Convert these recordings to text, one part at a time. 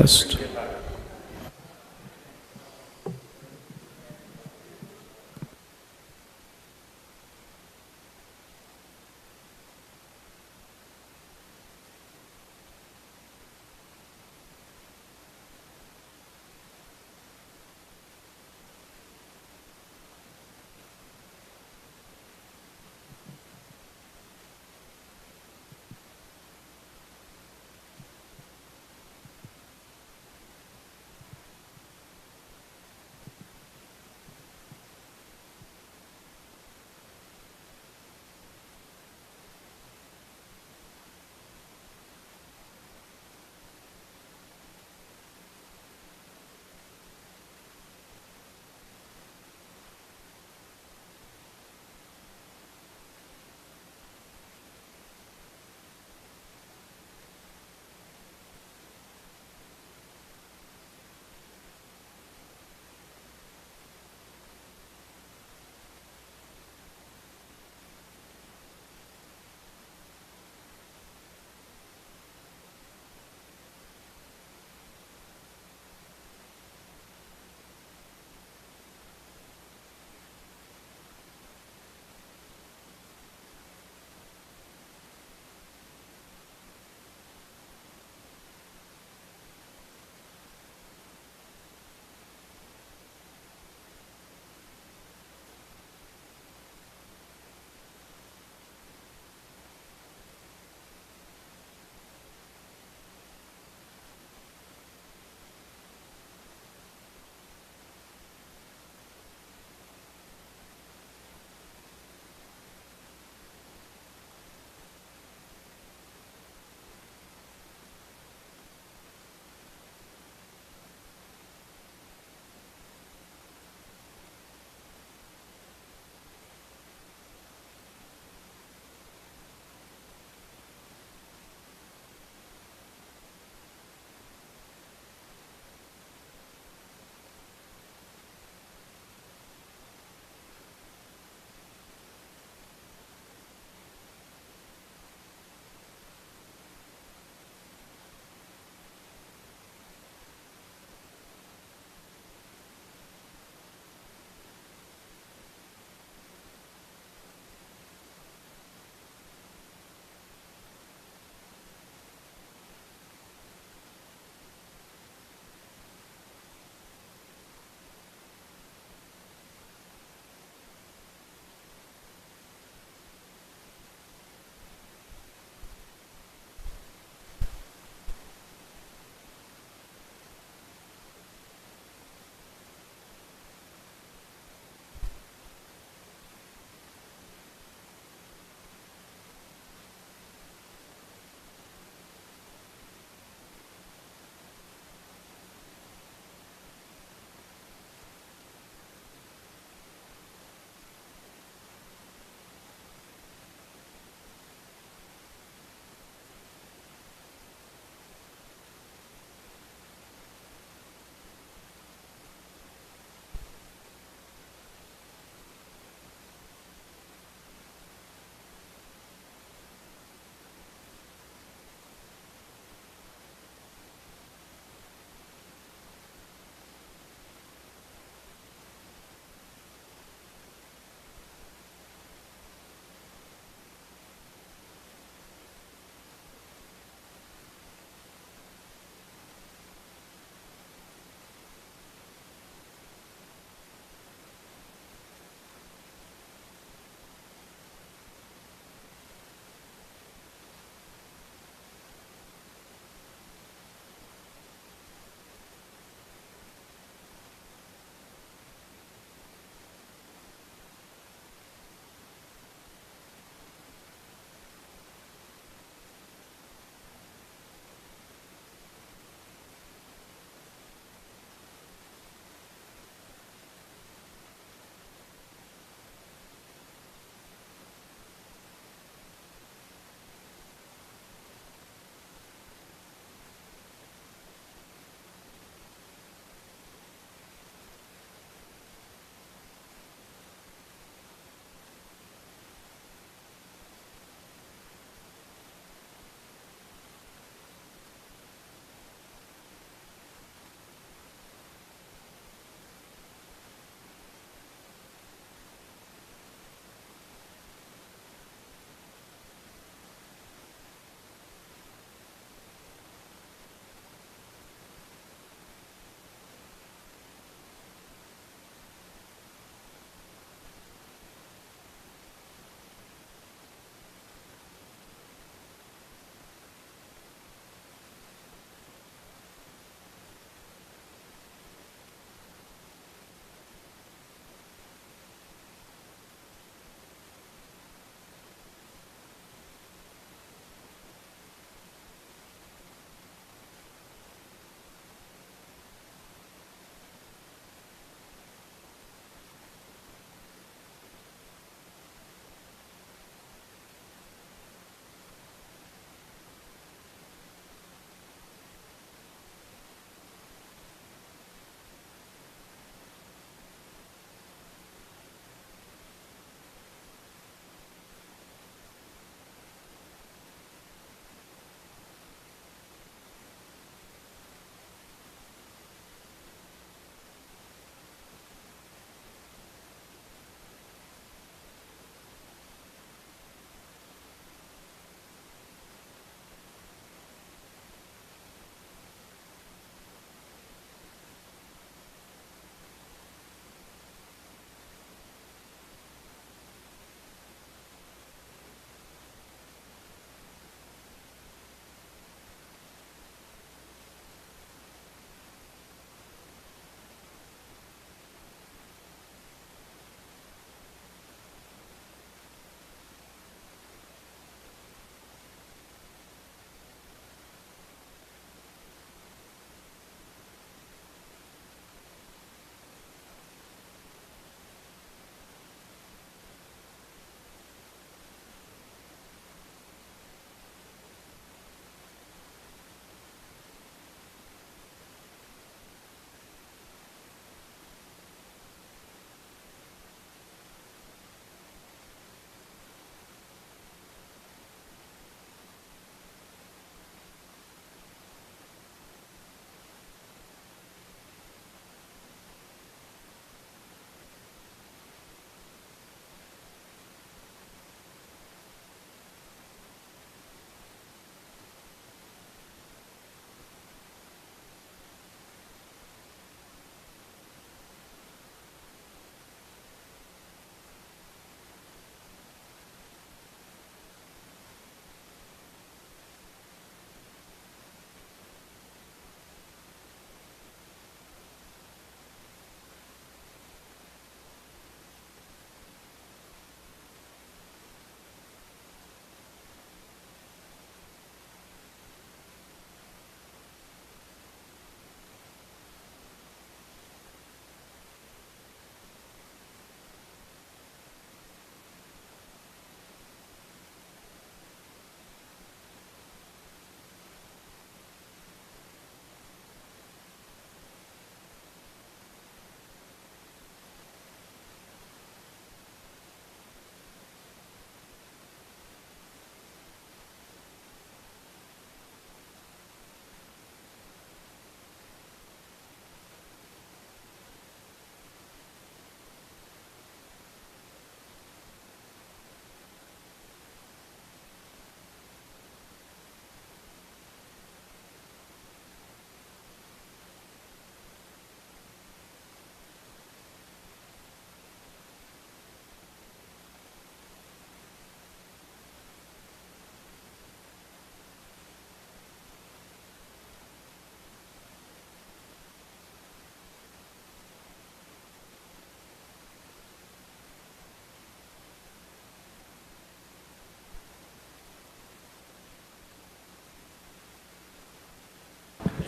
test.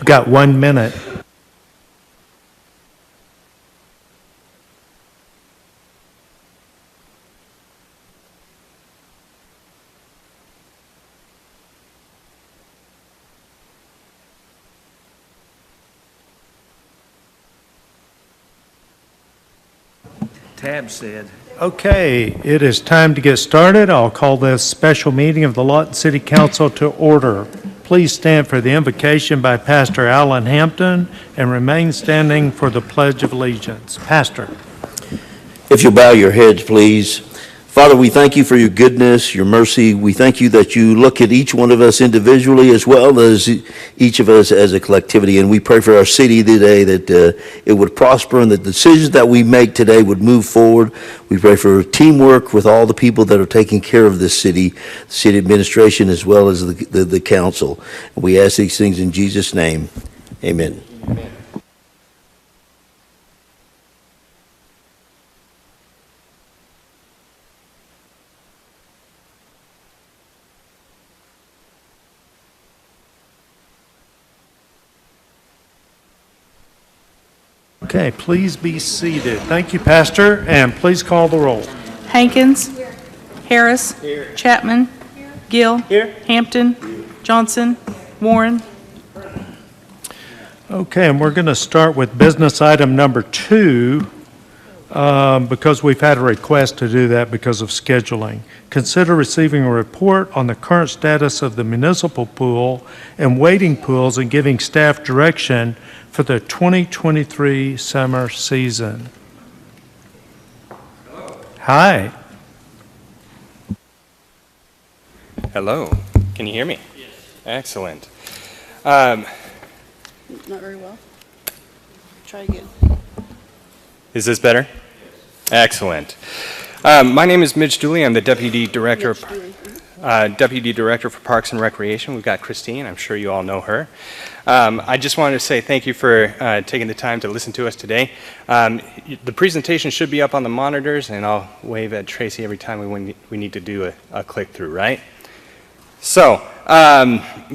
You've got 1 minute. Tab said. Okay, it is time to get started. I'll call this special meeting of the Lawton City Council to order. Please stand for the invocation by Pastor Allen Hampton and remain standing for the Pledge of Allegiance. Pastor. If you'll bow your heads, please. Father, we thank you for your goodness, your mercy. We thank you that you look at each one of us individually as well as each of us as a collectivity. And we pray for our city today that it would prosper and the decisions that we make today would move forward. We pray for teamwork with all the people that are taking care of this city, the city administration as well as the council. And we ask these things in Jesus' name. Amen. Amen. Okay, please be seated. Thank you, Pastor, and please call the roll. Hankins. Harris. Chapman. Gill. Hampton. Johnson. Warren. Okay, and we're going to start with business item number 2 because we've had a request to do that because of scheduling. Consider receiving a report on the current status of the municipal pool and wading pools and giving staff direction for the 2023 summer season. Hi. Hello. Can you hear me? Yes. Excellent. Not very well. Try again. Is this better? Yes. Excellent. My name is Mitch Dooley. I'm the Deputy Director for Parks and Recreation. We've got Christine. I'm sure you all know her. I just wanted to say thank you for taking the time to listen to us today. The presentation should be up on the monitors, and I'll wave at Tracy every time we need to do a click-through, right? So,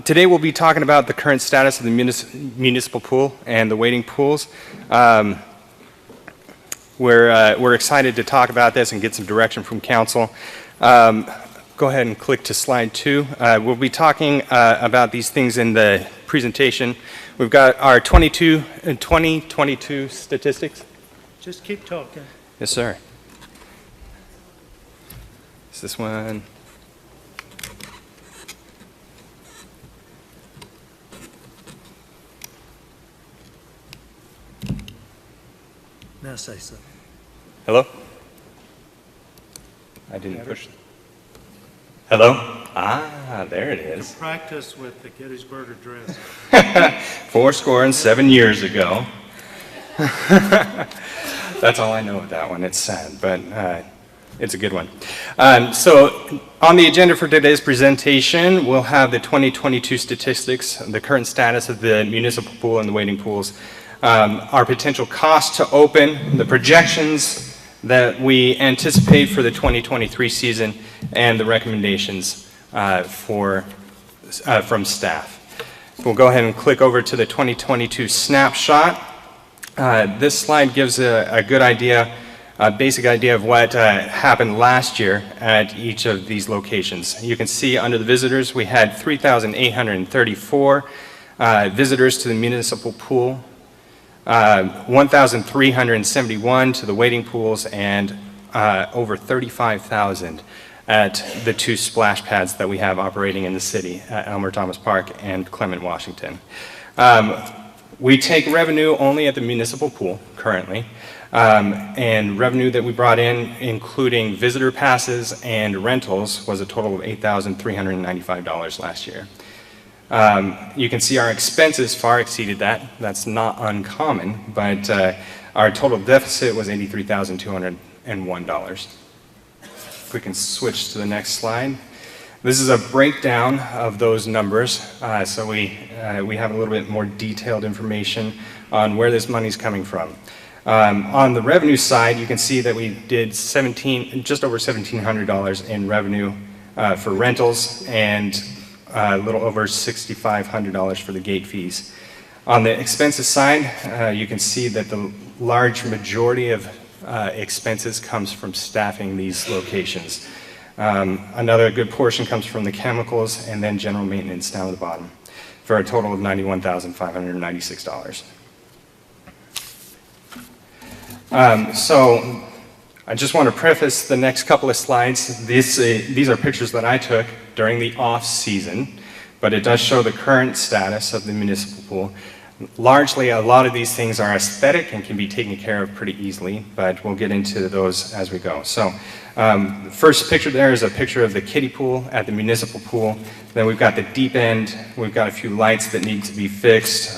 today we'll be talking about the current status of the municipal pool and the wading pools. We're excited to talk about this and get some direction from council. Go ahead and click to slide 2. We'll be talking about these things in the presentation. We've got our 2022 statistics. Just keep talking. Yes, sir. Is this one? Now say something. Hello? I didn't push. Hello? Ah, there it is. Practice with the Gettysburg Address. 7 years ago. That's all I know of that one. It's sad, but it's a good one. So on the agenda for today's presentation, we'll have the 2022 statistics, the current status of the municipal pool and the wading pools, our potential cost to open, the projections that we anticipate for the 2023 season, and the recommendations from staff. We'll go ahead and click over to the 2022 snapshot. This slide gives a good idea, a basic idea of what happened last year at each of these locations. You can see under the visitors, we had 3,834 visitors to the municipal pool, 1,371 to the wading pools, and over 35,000 at the 2 splash pads that we have operating in the city at Elmer Thomas Park and Clement, Washington. We take revenue only at the municipal pool currently, and revenue that we brought in, including visitor passes and rentals, was a total of $8,395 last year. You can see our expenses far exceeded that. That's not uncommon, but our total deficit was $83,201. If we can switch to the next slide. This is a breakdown of those numbers, so we have a little bit more detailed information on where this money's coming from. On the revenue side, you can see that we did just over $1,700 in revenue for rentals and a little over $6,500 for the gate fees. On the expenses side, you can see that the large majority of expenses comes from staffing these locations. Another good portion comes from the chemicals and then general maintenance down at the bottom, for a total of $91,596. So I just want to preface the next couple of slides. These are pictures that I took during the off-season, but it does show the current status of the municipal pool. Largely, a lot of these things are aesthetic and can be taken care of pretty easily, but we'll get into those as we go. So, the first picture there is a picture of the kiddie pool at the municipal pool. Then we've got the deep end. We've got a few lights that need to be fixed.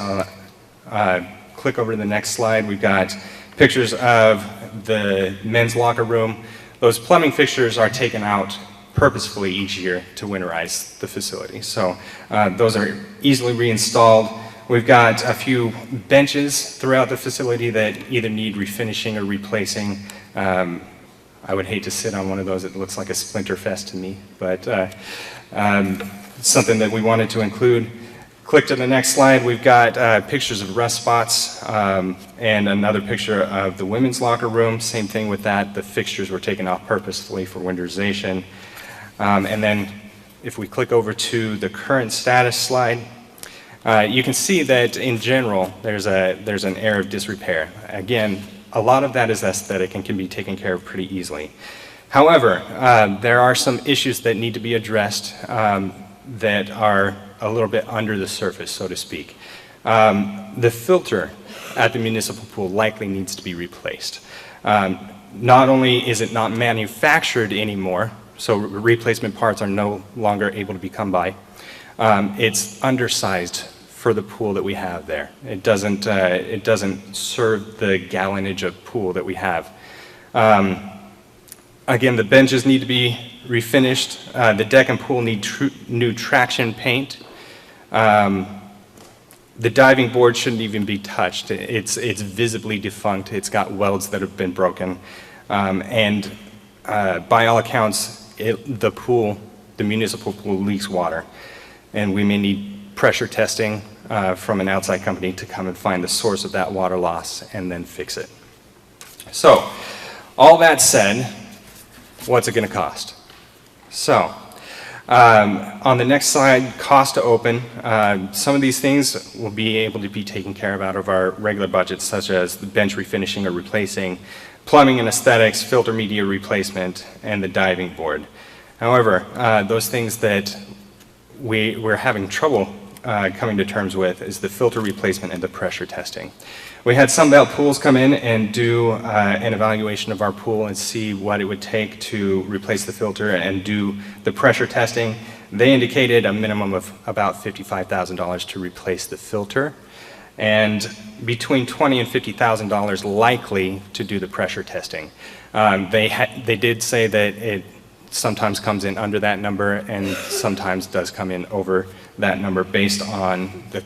Click over to the next slide. We've got pictures of the men's locker room. Those plumbing fixtures are taken out purposefully each year to winterize the facility. So, those are easily reinstalled. We've got a few benches throughout the facility that either need refinishing or replacing. I would hate to sit on one of those. It looks like a splinter fest to me, but something that we wanted to include. Click to the next slide. We've got pictures of rust spots and another picture of the women's locker room. Same thing with that. The fixtures were taken off purposefully for winterization. And then if we click over to the current status slide, you can see that in general, there's an air of disrepair. Again, a lot of that is aesthetic and can be taken care of pretty easily. However, there are some issues that need to be addressed that are a little bit under the surface, so to speak. The filter at the municipal pool likely needs to be replaced. Not only is it not manufactured anymore, so replacement parts are no longer able to be come by, it's undersized for the pool that we have there. It doesn't serve the gallonage of pool that we have. Again, the benches need to be refinished. The deck and pool need new traction paint. The diving board shouldn't even be touched. It's visibly defunct. It's got welds that have been broken. And by all accounts, the municipal pool leaks water. And we may need pressure testing from an outside company to come and find the source of that water loss and then fix it. So, all that said, what's it going to cost? So, on the next slide, cost to open. Some of these things will be able to be taken care of out of our regular budgets, such as the bench refinishing or replacing, plumbing and aesthetics, filter media replacement, and the diving board. However, those things that we're having trouble coming to terms with is the filter replacement and the pressure testing. We had Sunbelt Pools come in and do an evaluation of our pool and see what it would take to replace the filter and do the pressure testing. They indicated a minimum of about $55,000 to replace the filter, and between $20,000 and $50,000 likely to do the pressure testing. They did say that it sometimes comes in under that number and sometimes does come in over that number based on the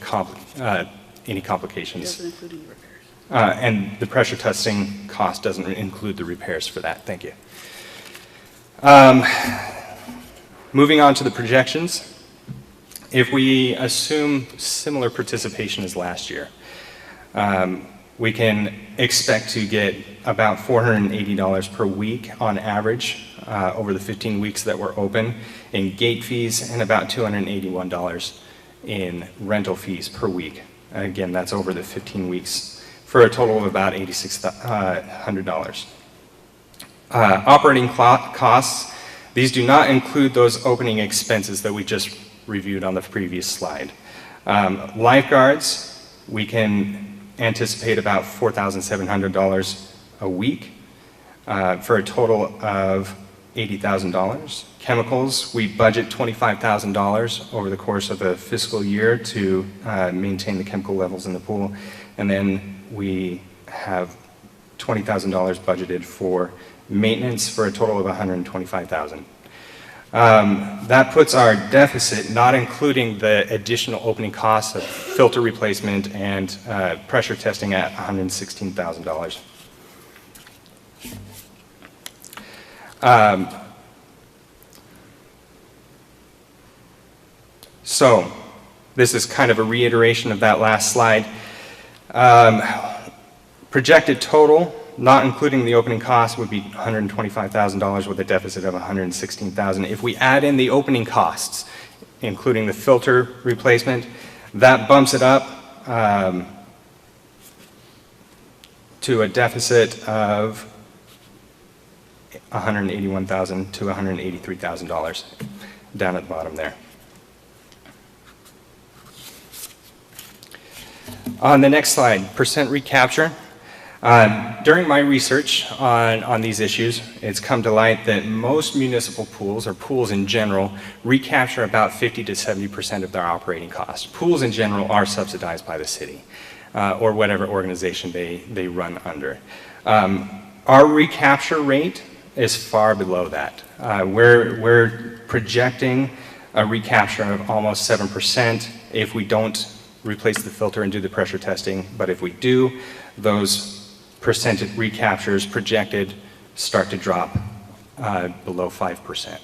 any complications. Doesn't include any repairs. And the pressure testing cost doesn't include the repairs for that. Thank you. Moving on to the projections. If we assume similar participation as last year, we can expect to get about $480 per week on average over the 15 weeks that we're open in gate fees and about $281 in rental fees per week. Again, that's over the 15 weeks for a total of about $8,600. Operating costs, these do not include those opening expenses that we just reviewed on the previous slide. Lifeguards, we can anticipate about $4,700 a week for a total of $80,000. Chemicals, we budget $25,000 over the course of a fiscal year to maintain the chemical levels in the pool, and then we have $20,000 budgeted for maintenance for a total of $125,000. That puts our deficit, not including the additional opening costs of filter replacement and pressure testing, at $116,000. So, This is kind of a reiteration of that last slide. Projected total, not including the opening cost, would be $125,000 with a deficit of $116,000. If we add in the opening costs, including the filter replacement, that bumps it up to a deficit of $181,000 to $183,000 down at the bottom there. On the next slide, percent recapture. During my research on these issues, it's come to light that most municipal pools, or pools in general, recapture about 50 to 70% of their operating costs. Pools in general are subsidized by the city or whatever organization they run under. Our recapture rate is far below that. We're projecting a recapture of almost 7% if we don't replace the filter and do the pressure testing, but if we do, those percentage recaptures projected start to drop below 5%.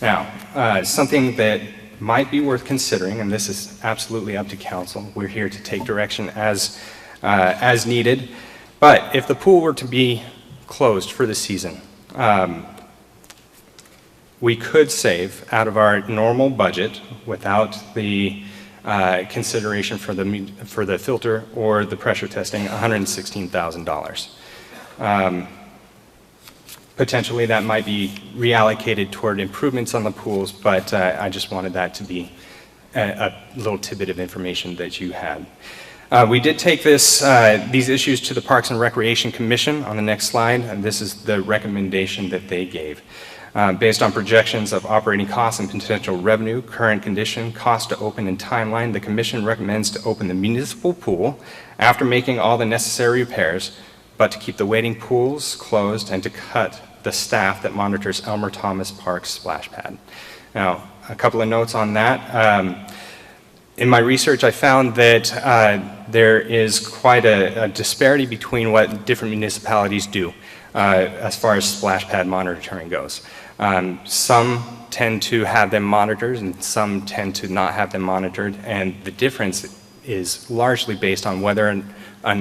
Now, something that might be worth considering, and this is absolutely up to council, we're here to take direction as needed, but if the pool were to be closed for the season, we could save out of our normal budget without the consideration for the filter or the pressure testing, $116,000. Potentially that might be reallocated toward improvements on the pools, but I just wanted that to be a little tidbit of information that you had. We did take these issues to the Parks and Recreation Commission on the next slide, and this is the recommendation that they gave. Based on projections of operating costs and potential revenue, current condition, cost to open, and timeline, the Commission recommends to open the municipal pool after making all the necessary repairs, but to keep the waiting pools closed and to cut the staff that monitors Elmer Thomas Park's splash pad. Now, a couple of notes on that. In my research, I found that there is quite a disparity between what different municipalities do as far as splash pad monitoring goes. Some tend to have them monitored and some tend to not have them monitored, and the difference is largely based on whether or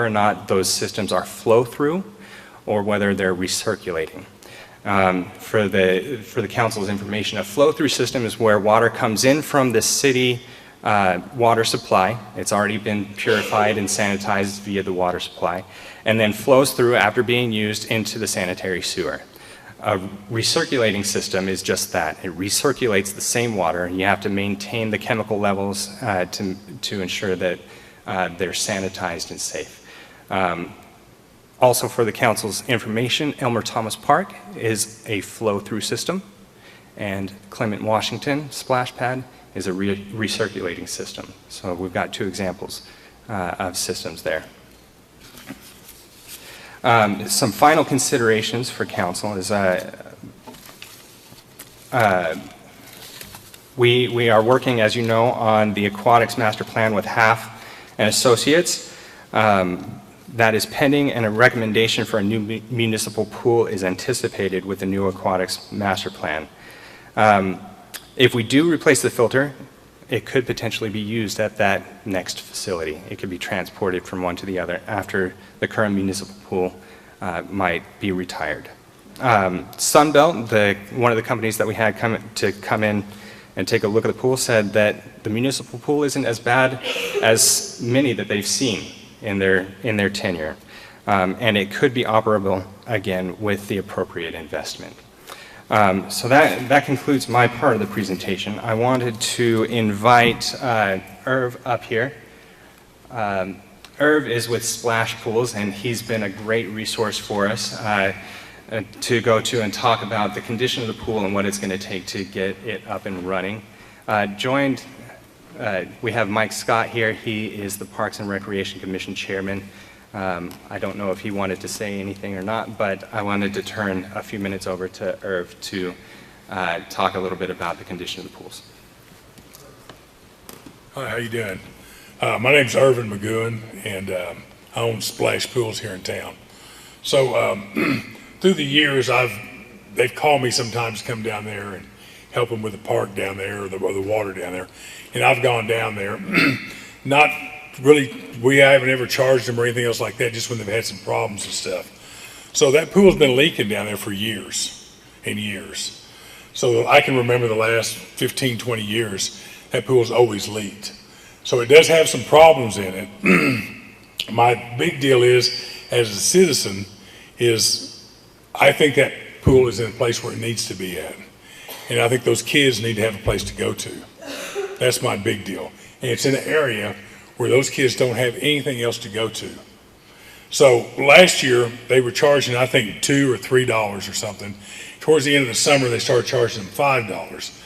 not those systems are flow-through or whether they're recirculating. For the council's information, a flow-through system is where water comes in from the city water supply. It's already been purified and sanitized via the water supply, and then flows through after being used into the sanitary sewer. A recirculating system is just that. It recirculates the same water, and you have to maintain the chemical levels to ensure that they're sanitized and safe. Also, for the council's information, Elmer Thomas Park is a flow-through system, and Clement Washington splash pad is a recirculating system. So we've got two examples of systems there. Some final considerations for council is we are working, as you know, on the aquatics master plan with Half and Associates. That is pending, and a recommendation for a new municipal pool is anticipated with the new aquatics master plan. If we do replace the filter, it could potentially be used at that next facility. It could be transported from one to the other after the current municipal pool might be retired. Sunbelt, one of the companies that we had come in and take a look at the pool, said that the municipal pool isn't as bad as many that they've seen in their tenure, and it could be operable again with the appropriate investment. So that concludes my part of the presentation. I wanted to invite Irv up here. Irv is with Splash Pools, and he's been a great resource for us to go to and talk about the condition of the pool and what it's going to take to get it up and running. We have Mike Scott here. He is the Parks and Recreation Commission chairman. I don't know if he wanted to say anything or not, but I wanted to turn a few minutes over to Irv to talk a little bit about the condition of the pools. Hi, how you doing? My name's Irvin McGowan, and I own Splash Pools here in town. So through the years, they've called me sometimes to come down there and help them with the park down there or the water down there. And I've gone down there, not really, we haven't ever charged them or anything else like that, just when they've had some problems and stuff. So that pool's been leaking down there for years and years. So I can remember the last 15, 20 years, that pool's always leaked. So it does have some problems in it. My big deal is, as a citizen, is I think that pool is in a place where it needs to be at. And I think those kids need to have a place to go to. That's my big deal. And it's in an area where those kids don't have anything else to go to. So last year, they were charging, I think, $2 or $3 or something. Towards the end of the summer, they started charging them $5.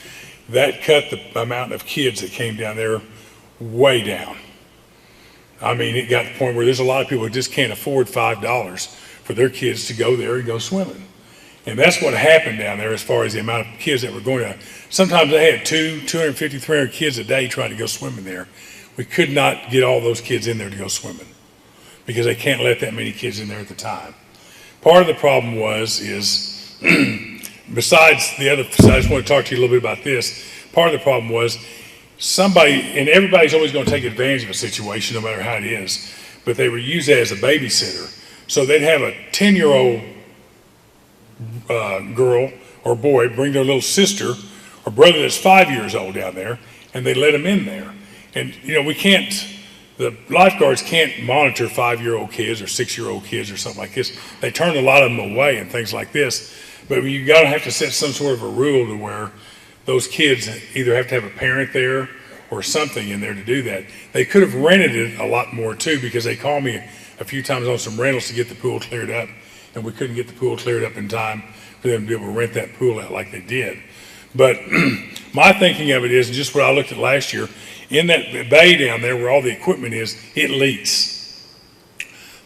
That cut the amount of kids that came down there way down. I mean, it got to the point where there's a lot of people who just can't afford $5 for their kids to go there and go swimming. And that's what happened down there as far as the amount of kids that were going down. Sometimes they had 250, 300 kids a day trying to go swimming there. We could not get all those kids in there to go swimming because they can't let that many kids in there at the time. Part of the problem is besides the other, I just want to talk to you a little bit about this. Part of the problem was somebody, and everybody's always going to take advantage of a situation no matter how it is, but they were used as a babysitter. So they'd have a 10-year-old girl or boy bring their little sister or brother that's 5 years old down there, and they let them in there. And, you know, we can't, the lifeguards can't monitor 5-year-old kids or 6-year-old kids or something like this. They turn a lot of them away and things like this. But you got to have to set some sort of a rule to where those kids either have to have a parent there or something in there to do that. They could have rented it a lot more too, because they called me a few times on some rentals to get the pool cleared up, and we couldn't get the pool cleared up in time for them to be able to rent that pool out like they did. But my thinking of it is, just what I looked at last year, in that bay down there where all the equipment is, it leaks.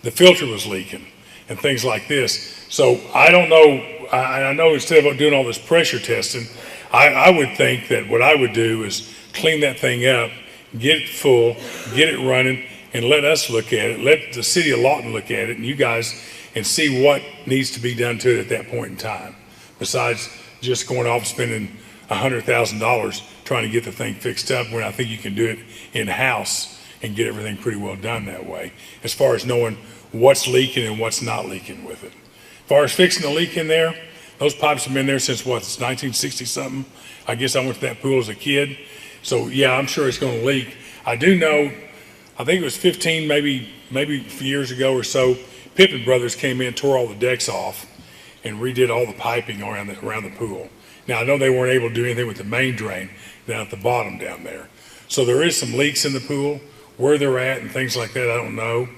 The filter was leaking and things like this. So I don't know, I know instead of doing all this pressure testing, I would think that what I would do is clean that thing up, get it full, get it running, and let us look at it. Let the city of Lawton look at it, and you guys, and see what needs to be done to it at that point in time. Besides just going off spending $100,000 trying to get the thing fixed up, when I think you can do it in-house and get everything pretty well done that way, as far as knowing what's leaking and what's not leaking with it. As far as fixing the leak in there, those pipes have been there since what, it's 1960-something? I guess I went to that pool as a kid. So yeah, I'm sure it's going to leak. I do know, I think it was 15, maybe years ago or so, Pippin Brothers came in, tore all the decks off, and redid all the piping around the pool. Now, I know they weren't able to do anything with the main drain down at the bottom down there. So there is some leaks in the pool. Where they're at and things like that, I don't know.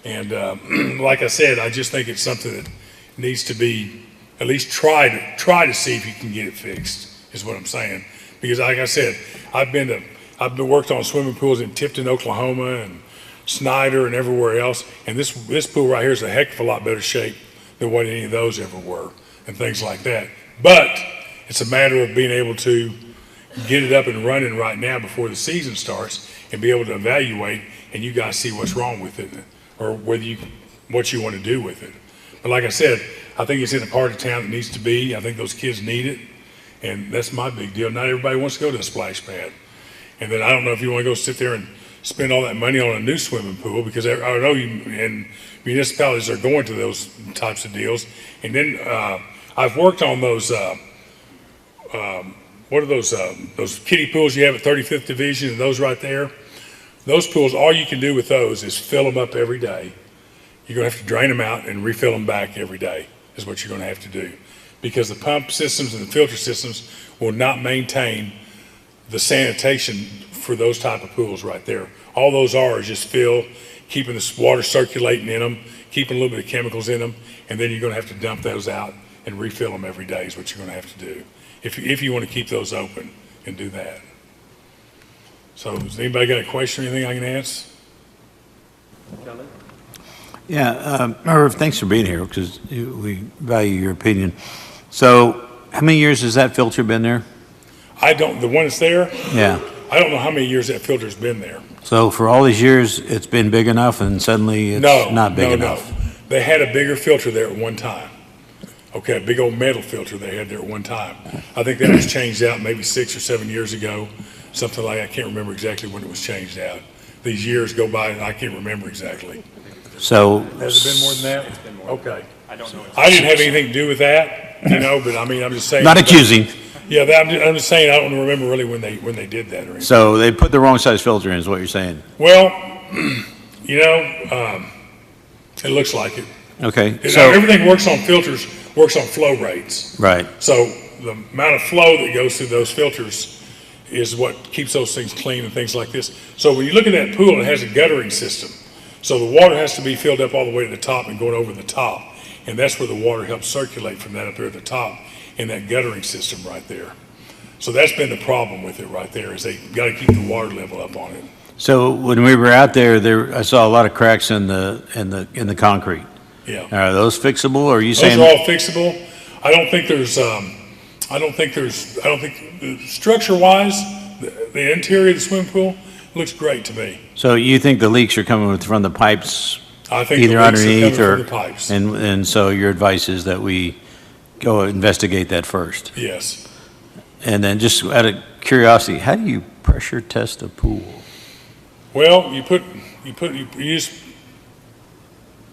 And like I said, I just think it's something that needs to be at least try to see if you can get it fixed, is what I'm saying. Because like I said, I've worked on swimming pools in Tifton, Oklahoma, and Snyder and everywhere else. And this pool right here is a heck of a lot better shape than what any of those ever were and things like that. But it's a matter of being able to get it up and running right now before the season starts and be able to evaluate, and you guys see what's wrong with it or what you want to do with it. But like I said, I think it's in a part of town that needs to be. I think those kids need it, and that's my big deal. Not everybody wants to go to a splash pad. And then I don't know if you want to go sit there and spend all that money on a new swimming pool, because I know and municipalities are going to those types of deals. And then I've worked on those, what are those kiddie pools you have at 35th Division and those right there? Those pools, all you can do with those is fill them up every day. You're going to have to drain them out and refill them back every day is what you're going to have to do, because the pump systems and the filter systems will not maintain the sanitation for those type of pools right there. All those are is just fill, keeping the water circulating in them, keeping a little bit of chemicals in them, and then you're going to have to dump those out and refill them every day is what you're going to have to do if you want to keep those open and do that. So has anybody got a question or anything I can answer? Yeah, Irv, thanks for being here, because we value your opinion. So how many years has that filter been there? The one that's there? Yeah. I don't know how many years that filter's been there. So for all these years, it's been big enough, and suddenly it's not big enough? No. They had a bigger filter there at one time. Okay, a big old metal filter they had there at one time. I think that was changed out maybe 6 or 7 years ago, something like, I can't remember exactly when it was changed out. These years go by and I can't remember exactly. So, Has it been more than that? It's been more. Okay. I don't know. I didn't have anything to do with that, you know, but I mean, I'm just saying. not accusing. Yeah, I'm just saying, I don't remember really when they did that or anything. So they put the wrong size filter in is what you're saying? Well, you know, it looks like it. Okay, You know, so, everything works on filters, works on flow rates. right. So the amount of flow that goes through those filters is what keeps those things clean and things like this. So when you look at that pool, it has a guttering system. So the water has to be filled up all the way to the top and going over the top. And that's where the water helps circulate from that up there at the top in that guttering system right there. So that's been the problem with it right there, is they got to keep the water level up on it. So when we were out there, I saw a lot of cracks in the concrete. Yeah. Are those fixable, or are you Those saying? are all fixable. I don't think structure-wise, the interior of the swimming pool looks great to me. So you think the leaks are coming from the pipes I think the either leaks are underneath coming or? from the pipes. And so your advice is that we go investigate that first? Yes. And then just out of curiosity, how do you pressure test a pool? Well, you just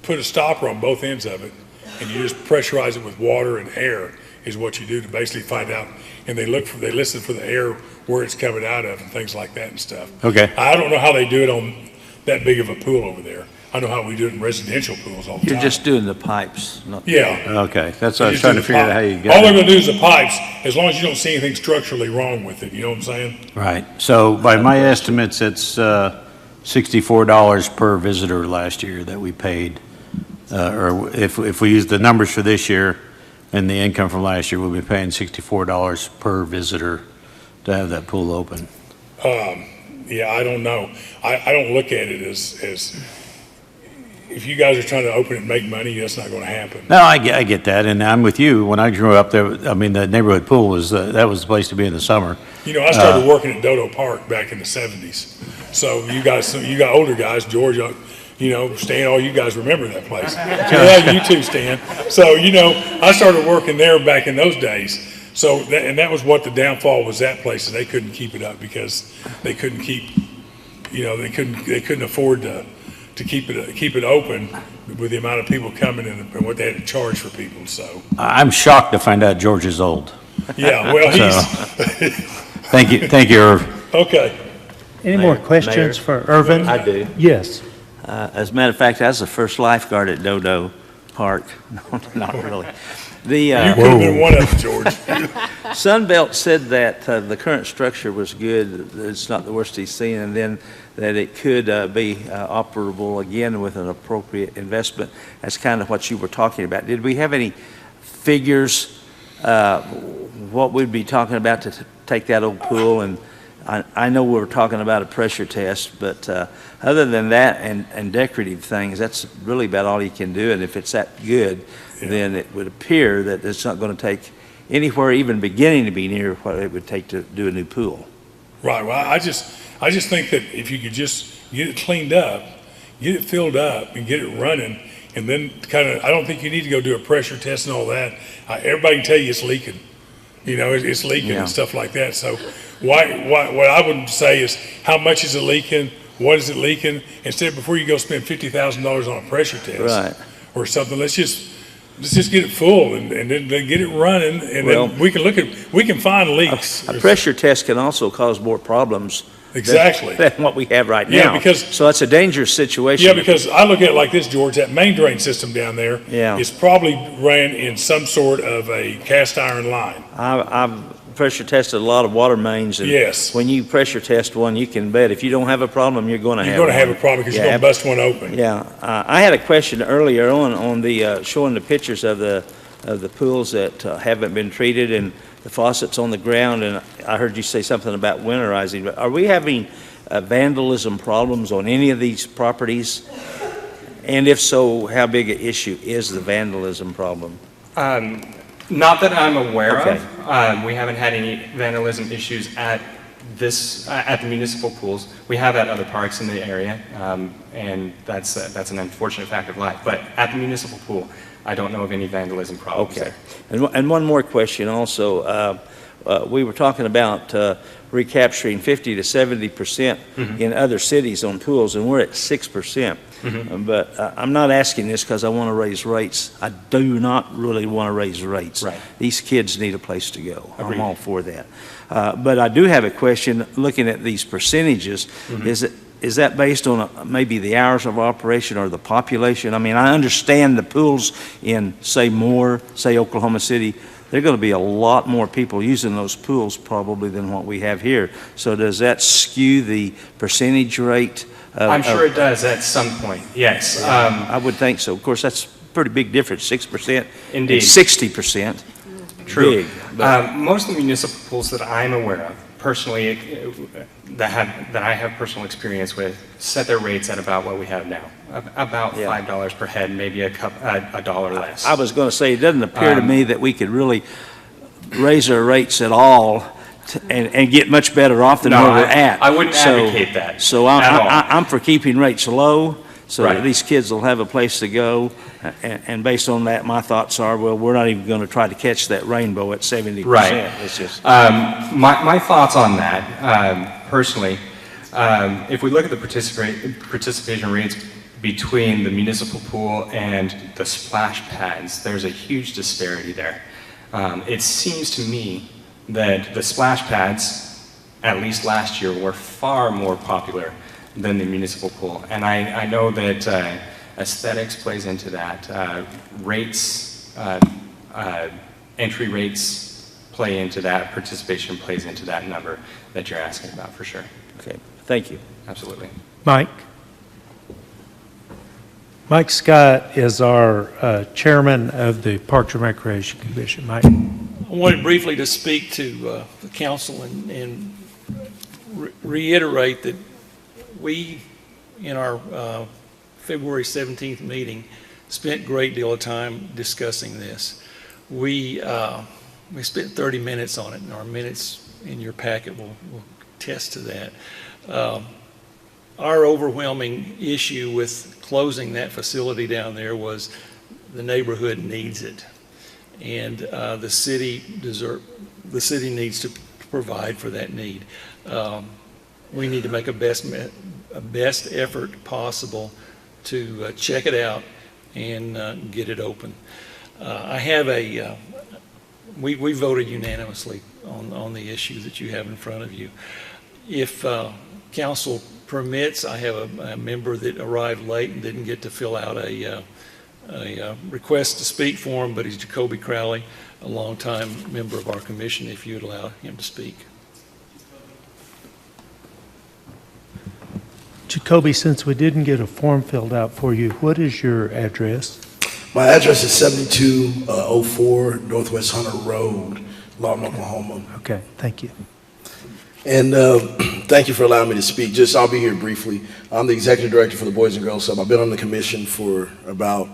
put a stopper on both ends of it, and you just pressurize it with water and air is what you do to basically find out. And they listen for the air where it's coming out of and things like that and stuff. Okay. I don't know how they do it on that big of a pool over there. I know how we do it in residential pools all the time. You're just doing the pipes, not. Yeah. Okay, that's what I was Just trying do to the figure out pipe. how you All get they're it. gonna do is the pipes, as long as you don't see anything structurally wrong with it, you know what I'm saying? Right. So by my estimates, it's $64 per visitor last year that we paid. Or if we use the numbers for this year and the income from last year, we'll be paying $64 per visitor to have that pool open. Yeah, I don't know. I don't look at it as, if you guys are trying to open it and make money, that's not gonna happen. No, I get that, and I'm with you. When I grew up there, I mean, the neighborhood pool was, that was the place to be in the summer. You know, I started working at Dodo Park back in the 70s. So you got older guys, George, you know, Stan, all you guys remember that place. Yeah, you too, Stan. So, you know, I started working there back in those days. So, that was what the downfall was, that place, is they couldn't keep it up because they couldn't keep, you know, they couldn't afford to keep it open with the amount of people coming in and what they had to charge for people, so. I'm shocked to find out George is old. Yeah, well, he's, Thank you, Irv. okay. Any more Mayor, questions for Irvin? I do. Yes. As a matter of fact, I was the first lifeguard at Dodo Park. No, not really. The You could have been one of them, George. Sunbelt said that the current structure was good, it's not the worst he's seen, and then that it could be operable again with an appropriate investment. That's kind of what you were talking about. Did we have any figures, what we'd be talking about to take that old pool? And I know we were talking about a pressure test, but other than that and decorative things, that's really about all you can do. And if it's that good, then it would appear that it's not going to take anywhere even beginning to be near what it would take to do a new pool. Right, well, I just think that if you could just get it cleaned up, get it filled up and get it running, and then I don't think you need to go do a pressure test and all that. Everybody can tell you it's leaking. You know, it's leaking Yeah. and stuff like that. So what I would say is, how much is it leaking? What is it leaking? Instead, before you go spend $50,000 on a pressure test. Right. Or something, let's just get it full and then get it running, and Well- then we can find leaks. A pressure test can also cause more problems Exactly. than what we have right Yeah, now. because- So it's a dangerous situation. Yeah, because I look at it like this, George, that main drain system down there Yeah. is probably ran in some sort of a cast iron line. I've pressure tested a lot of water mains. And Yes. when you pressure test one, you can bet if you don't have a problem, you're going to have You're gonna have a one. problem because you're Yeah, gonna bust one open. Yeah, I had a question earlier on the, showing the pictures of the pools that haven't been treated and the faucets on the ground, and I heard you say something about winterizing. But are we having vandalism problems on any of these properties? And if so, how big an issue is the vandalism problem? Not that I'm aware Okay. of. We haven't had any vandalism issues at the municipal pools. We have at other parks in the area, and that's an unfortunate fact of life. But at the municipal pool, I don't know of any vandalism problems Okay. there. And one more question also. We were talking about recapturing 50 to 70% in other cities on pools, and we're at 6%. But I'm not asking this because I want to raise rates. I do not really want to raise rates. Right. These kids need a place to go. Agreed. I'm all for that. But I do have a question, looking at these percentages. Is that based on maybe the hours of operation or the population? I mean, I understand the pools in, say, Moore, say Oklahoma City, there are going to be a lot more people using those pools probably than what we have here. So does that skew the percentage rate? I'm sure it does at some point, yes. I would think so. Of course, that's a pretty big difference, 6%. Indeed. 60%. True. Big, but- Most of the municipal pools that I'm aware of, personally, that I have personal experience with, set their rates at about what we have now, about Yeah. $5 per head, maybe a dollar less. I was going to say, it doesn't appear to me that we could really raise our rates at all and get much better off than No, where we're at. I wouldn't advocate that So at all. I'm for keeping rates low, so Right. that these kids will have a place to go. And based on that, my thoughts are, well, we're not even going to try to catch that rainbow at 70%. Right. It's just, My thoughts on that, personally, if we look at the participation rates between the municipal pool and the splash pads, there's a huge disparity there. It seems to me that the splash pads, at least last year, were far more popular than the municipal pool. And I know that aesthetics plays into that. Rates, entry rates play into that. Participation plays into that number that you're asking about, for sure. okay, thank you. Absolutely. Mike? Mike Scott is our chairman of the Parks and Recreation Commission. Mike? I wanted briefly to speak to the council and reiterate that we, in our February 17th meeting, spent a great deal of time discussing this. We spent 30 minutes on it, and our minutes in your packet will attest to that. Our overwhelming issue with closing that facility down there was the neighborhood needs it. And the city needs to provide for that need. We need to make a best effort possible to check it out and get it open. I have we voted unanimously on the issue that you have in front of you. If council permits, I have a member that arrived late and didn't get to fill out a request to speak for him, but he's Jacoby Crowley, a longtime member of our commission, if you would allow him to speak. Jacoby, since we didn't get a form filled out for you, what is your address? My address is 7204 Northwest Hunter Road, Lawton, Oklahoma. Okay, thank you. And thank you for allowing me to speak. I'll be here briefly. I'm the executive director for the Boys and Girls Club. I've been on the commission for about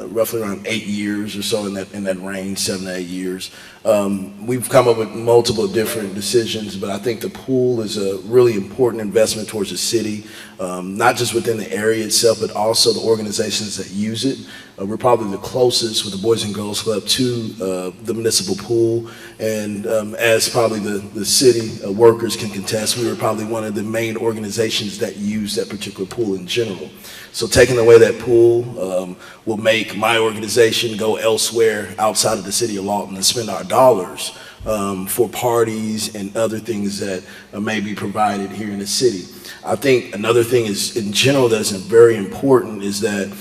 roughly around 8 years or so, in that range, 7 to 8 years. We've come up with multiple different decisions, but I think the pool is a really important investment towards the city, not just within the area itself, but also the organizations that use it. We're probably the closest with the Boys and Girls Club to the municipal pool, and as probably the city workers can contest, we were probably one of the main organizations that use that particular pool in general. So taking away that pool will make my organization go elsewhere outside of the city of Lawton and spend our dollars for parties and other things that may be provided here in the city. I think another thing is, in general, that's very important is that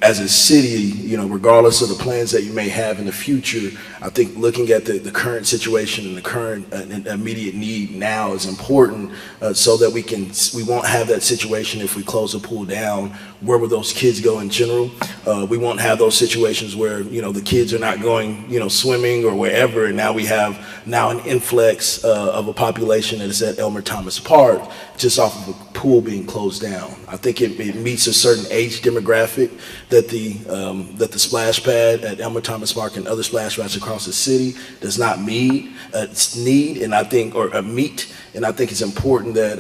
as a city, regardless of the plans that you may have in the future, I think looking at the current situation and the current immediate need now is important, so that we won't have that situation if we close the pool down. Where will those kids go in general? We won't have those situations where, the kids are not going, swimming or wherever, and now we have an influx of a population that is at Elmer Thomas Park just off of a pool being closed down. I think it meets a certain age demographic. that the splash pad at Elmer Thomas Park and other splash pads across the city does not meet, and I think it's important that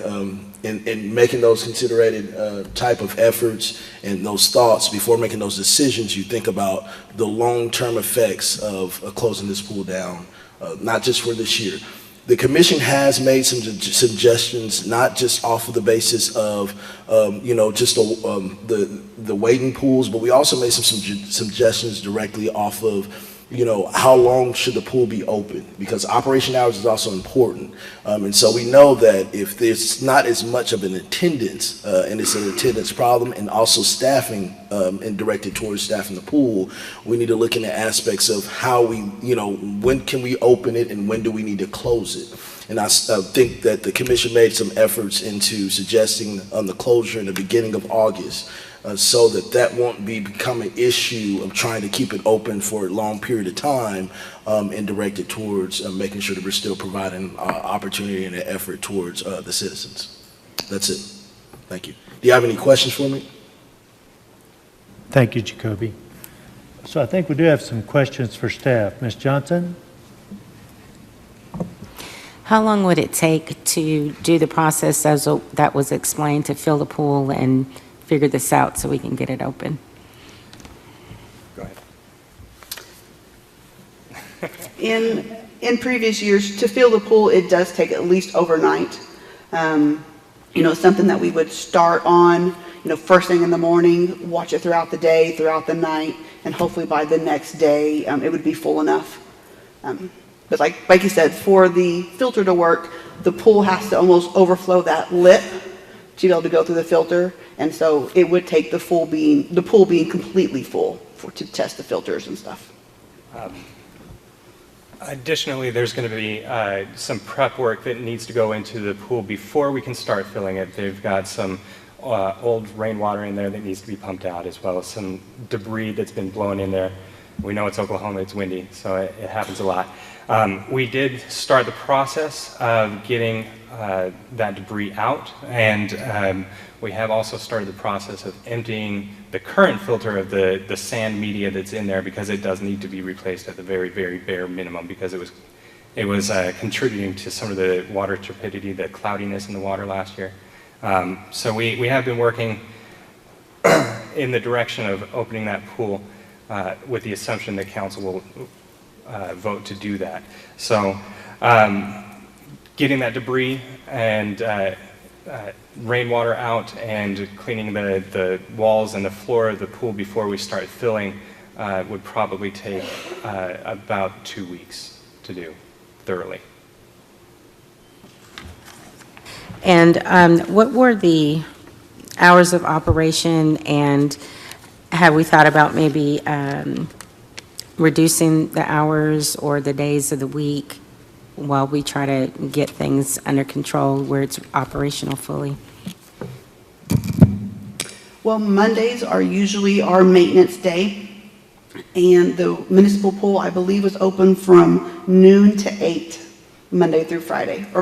in making those considered type of efforts and those thoughts before making those decisions, you think about the long-term effects of closing this pool down, not just for this year. The commission has made some suggestions, not just off of the basis of, just the wading pools, but we also made some suggestions directly off of, how long should the pool be open? Because operation hours is also important. And so we know that if there's not as much of an attendance, and it's an attendance problem, and also staffing, and directed towards staffing the pool, we need to look into aspects of how we, when can we open it and when do we need to close it? And I think that the commission made some efforts into suggesting the closure in the beginning of August, so that won't become an issue of trying to keep it open for a long period of time, and direct it towards making sure that we're still providing opportunity and an effort towards the citizens. That's it. Thank you. Do you have any questions for me? Thank you, Jacoby. So I think we do have some questions for staff. Ms. Johnson? How long would it take to do the process as that was explained, to fill the pool and figure this out so we can get it open? Go ahead. In previous years, to fill the pool, it does take at least overnight. Something that we would start on, first thing in the morning, watch it throughout the day, throughout the night, and hopefully by the next day, it would be full enough. But like you said, for the filter to work, the pool has to almost overflow that lip to be able to go through the filter, and so it would take the pool being completely full to test the filters and stuff. Additionally, there's going to be some prep work that needs to go into the pool before we can start filling it. They've got some old rainwater in there that needs to be pumped out, as well as some debris that's been blown in there. We know it's Oklahoma, it's windy, so it happens a lot. We did start the process of getting that debris out, and we have also started the process of emptying the current filter of the sand media that's in there, because it does need to be replaced at the very, very bare minimum, because it was contributing to some of the water turbidity, the cloudiness in the water last year. So we have been working in the direction of opening that pool with the assumption that council will vote to do that. So getting that debris and rainwater out and cleaning the walls and the floor of the pool before we start filling would probably take about 2 weeks to do thoroughly. And what were the hours of operation, and have we thought about maybe reducing the hours or the days of the week while we try to get things under control where it's operational fully? Well, Mondays are usually our maintenance day, and the municipal pool, I believe, was open from noon to 8, Monday through Friday, or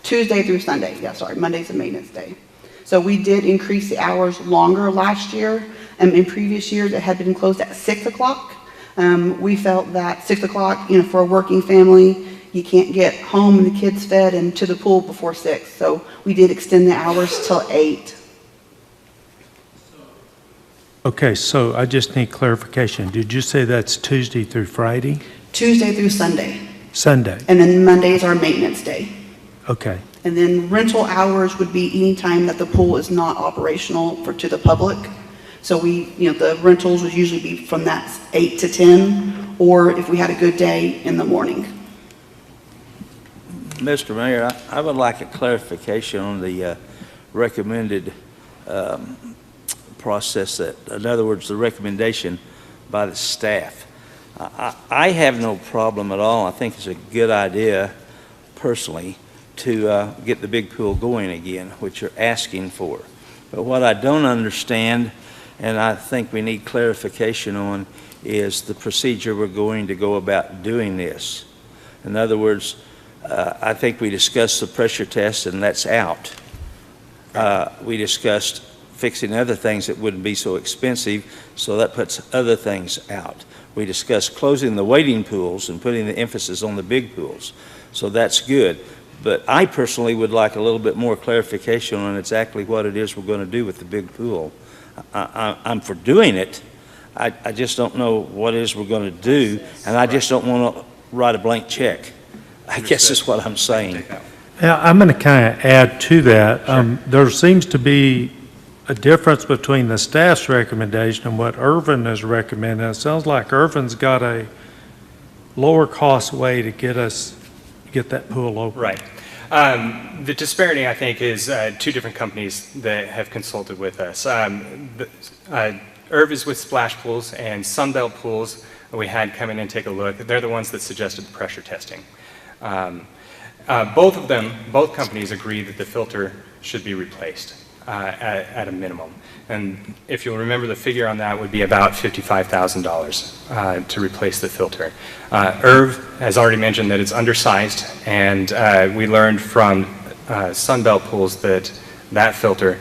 Tuesday through Sunday. Yeah, sorry, Monday's a maintenance day. So we did increase the hours longer last year, and in previous years it had been closed at 6 o'clock. We felt that 6 o'clock, for a working family, you can't get home and the kids fed and to the pool before 6. So we did extend the hours till 8. Okay, so I just need clarification. Did you say that's Tuesday through Friday? Tuesday through Sunday. Sunday? And then Monday is our maintenance day. Okay. And then rental hours would be any time that the pool is not operational to the public. So the rentals would usually be from that 8 to 10, or if we had a good day, in the morning. Mr. Mayor, I would like a clarification on the recommended process, in other words, the recommendation by the staff. I have no problem at all. I think it's a good idea, personally, to get the big pool going again, which you're asking for. But what I don't understand, and I think we need clarification on, is the procedure we're going to go about doing this. In other words, I think we discussed the pressure test, and that's out. We discussed fixing other things that wouldn't be so expensive, so that puts other things out. We discussed closing the wading pools and putting the emphasis on the big pools, so that's good. But I personally would like a little bit more clarification on exactly what it is we're going to do with the big pool. I'm for doing it. I just don't know what it is we're going to do, and I just don't want to write a blank check. I guess is what I'm saying. Yeah, I'm going to kind of add to that. There seems to be a difference between the staff's recommendation and what Irvin is recommending. It sounds like Irvin's got a lower cost way to get that pool open. Right. The disparity, I think, is two different companies that have consulted with us. Irv is with Splash Pools, and Sunbelt Pools we had come in and take a look. They're the ones that suggested the pressure testing. Both companies agree that the filter should be replaced at a minimum. And if you'll remember, the figure on that would be about $55,000 to replace the filter. Irv has already mentioned that it's undersized, and we learned from Sunbelt Pools that that filter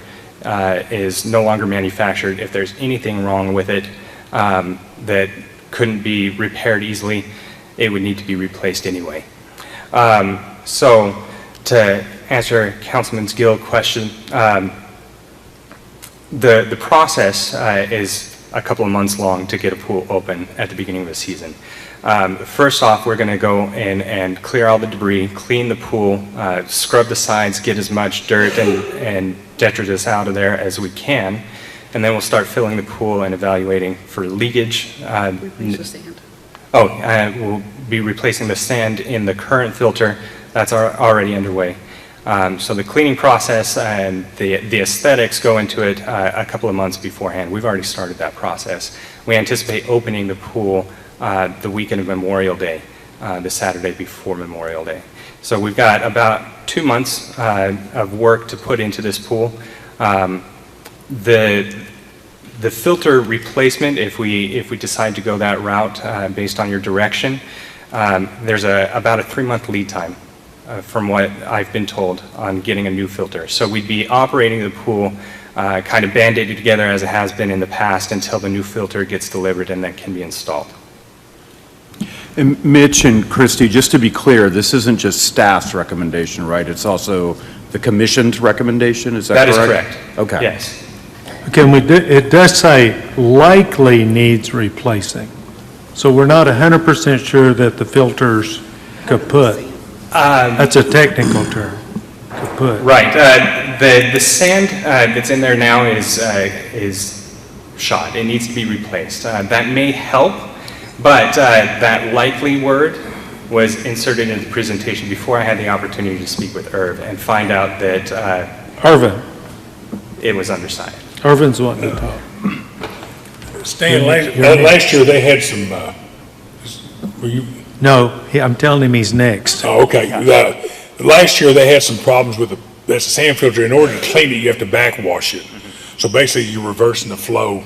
is no longer manufactured. If there's anything wrong with it that couldn't be repaired easily, it would need to be replaced anyway. So to answer Councilman Gill's question, the process is a couple of months long to get a pool open at the beginning of the season. First off, we're going to go in and clear all the debris, clean the pool, scrub the sides, get as much dirt and detritus out of there as we can, and then we'll start filling the pool and evaluating for leakage. We'll be replacing the sand in the current filter. That's already underway. So the cleaning process and the aesthetics go into it a couple of months beforehand. We've already started that process. We anticipate opening the pool the weekend of Memorial Day, the Saturday before Memorial Day. So we've got about 2 months of work to put into this pool. The filter replacement, if we decide to go that route based on your direction, there's about a 3-month lead time from what I've been told on getting a new filter. So we'd be operating the pool kind of band-aided together as it has been in the past until the new filter gets delivered and then can be installed. And Mitch and Christy, just to be clear, this isn't just staff's recommendation, right? It's also the commission's recommendation, is that correct? That is correct. Okay. Yes. It does say likely needs replacing. So we're not 100% sure that the filter's kaput. That's a technical term, kaput. Right. The sand that's in there now is shot. It needs to be replaced. That may help, but that likely word was inserted in the presentation before I had the opportunity to speak with Irv and find out that Irvin. It was undersized. Irvin's wanting to talk. Stan, last year they had some, were you? No, I'm telling him he's next. Oh, okay. Last year they had some problems with the sand filter. In order to clean it, you have to backwash it. So basically you're reversing the flow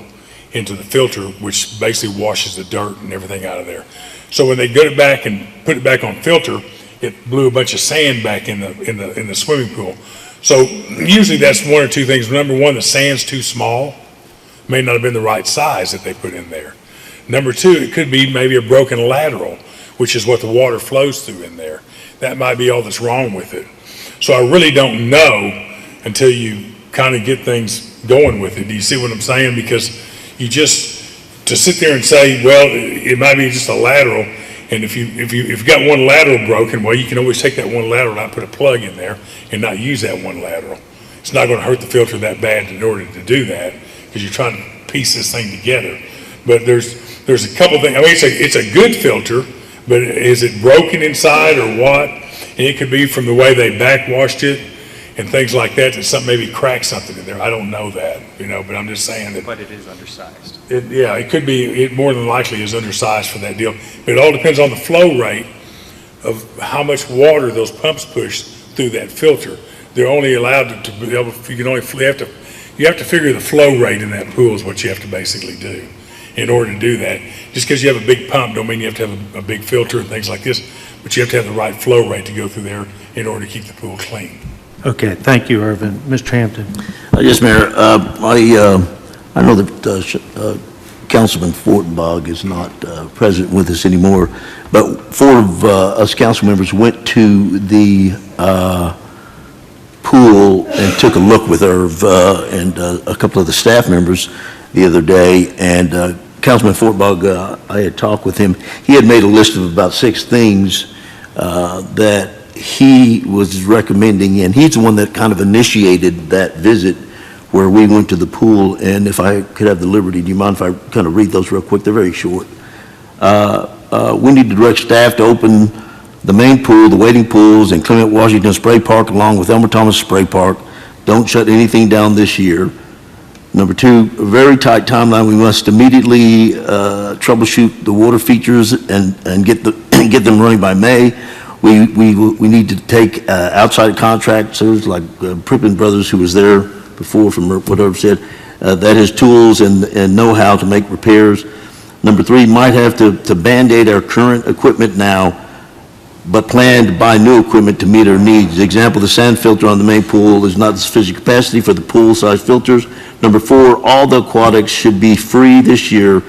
into the filter, which basically washes the dirt and everything out of there. So when they got it back and put it back on filter, it blew a bunch of sand back in the swimming pool. So usually that's one or two things. Number one, the sand's too small. May not have been the right size that they put in there. Number two, it could be maybe a broken lateral, which is what the water flows through in there. That might be all that's wrong with it. So I really don't know until you kind of get things going with it. Do you see what I'm saying? Because you just, to sit there and say, well, it might be just a lateral, and if you've got one lateral broken, well, you can always take that one lateral and put a plug in there and not use that one lateral. It's not going to hurt the filter that bad in order to do that, because you're trying to piece this thing together. But there's a couple things. I mean, it's a good filter, but is it broken inside or what? And it could be from the way they backwashed it and things like that, that something maybe cracked something in there. I don't know that, but I'm just saying that. But it is undersized. It could be, it more than likely is undersized for that deal. But it all depends on the flow rate of how much water those pumps push through that filter. They're only allowed to be able, you have to figure the flow rate in that pool is what you have to basically do in order to do that. Just because you have a big pump don't mean you have to have a big filter and things like this, but you have to have the right flow rate to go through there in order to keep the pool clean. Okay, thank you, Irvin. Mr. Hampton. Yes, Mayor. I know that Councilman Fortenbach is not present with us anymore, but four of us council members went to the pool and took a look with Irv and a couple of the staff members the other day, and Councilman Fortenbach, I had talked with him. He had made a list of about 6 things that he was recommending, and he's the one that kind of initiated that visit where we went to the pool. And if I could have the liberty, do you mind if I kind of read those real quick? They're very short. We need to direct staff to open the main pool, the wading pools, and Clement Washington Spray Park along with Elmer Thomas Spray Park. Don't shut anything down this year. Number 2, a very tight timeline. We must immediately troubleshoot the water features and get them running by May. We need to take outside contractors like Prippen Brothers, who was there before, from what Irv said, that has tools and know-how to make repairs. Number 3, might have to Band-Aid our current equipment now, but plan to buy new equipment to meet our needs. Example, the sand filter on the main pool is not sufficient capacity for the pool-size filters. Number 4, all the aquatics should be free this year.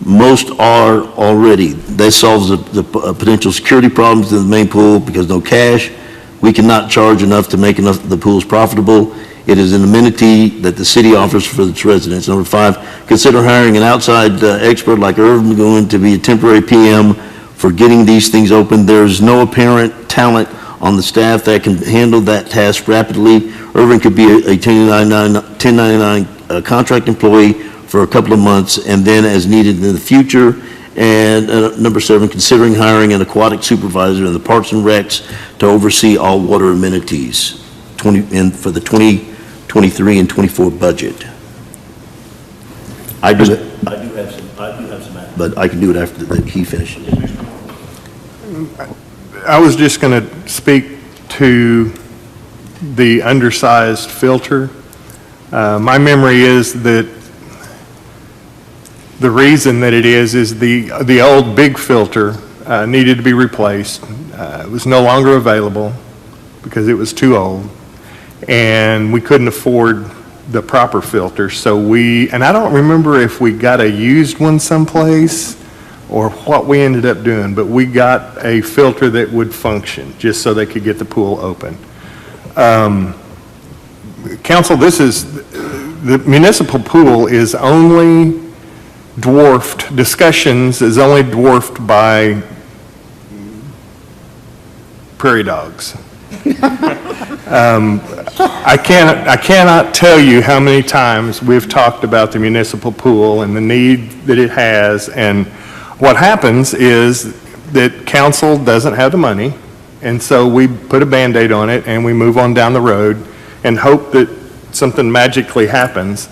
Most are already. That solves the potential security problems in the main pool because no cash. We cannot charge enough to make the pools profitable. It is an amenity that the city offers for its residents. Number 5, consider hiring an outside expert like Irvin going to be a temporary PM for getting these things open. There's no apparent talent on the staff that can handle that task rapidly. Irvin could be a 1099 contract employee for a couple of months and then as needed in the future. And number 7, considering hiring an aquatic supervisor in the Parks and Recs to oversee all water amenities for the 2023 and 24 budget. I do have some, but I can do it after he finishes. I was just going to speak to the undersized filter. My memory is that the reason that it is the old big filter needed to be replaced. It was no longer available because it was too old, and we couldn't afford the proper filter. So and I don't remember if we got a used one someplace or what we ended up doing, but we got a filter that would function just so they could get the pool open. Council, the municipal pool is only dwarfed, discussions is only dwarfed by prairie dogs. I cannot tell you how many times we've talked about the municipal pool and the need that it has, and what happens is that council doesn't have the money, and so we put a Band-Aid on it and we move on down the road and hope that something magically happens.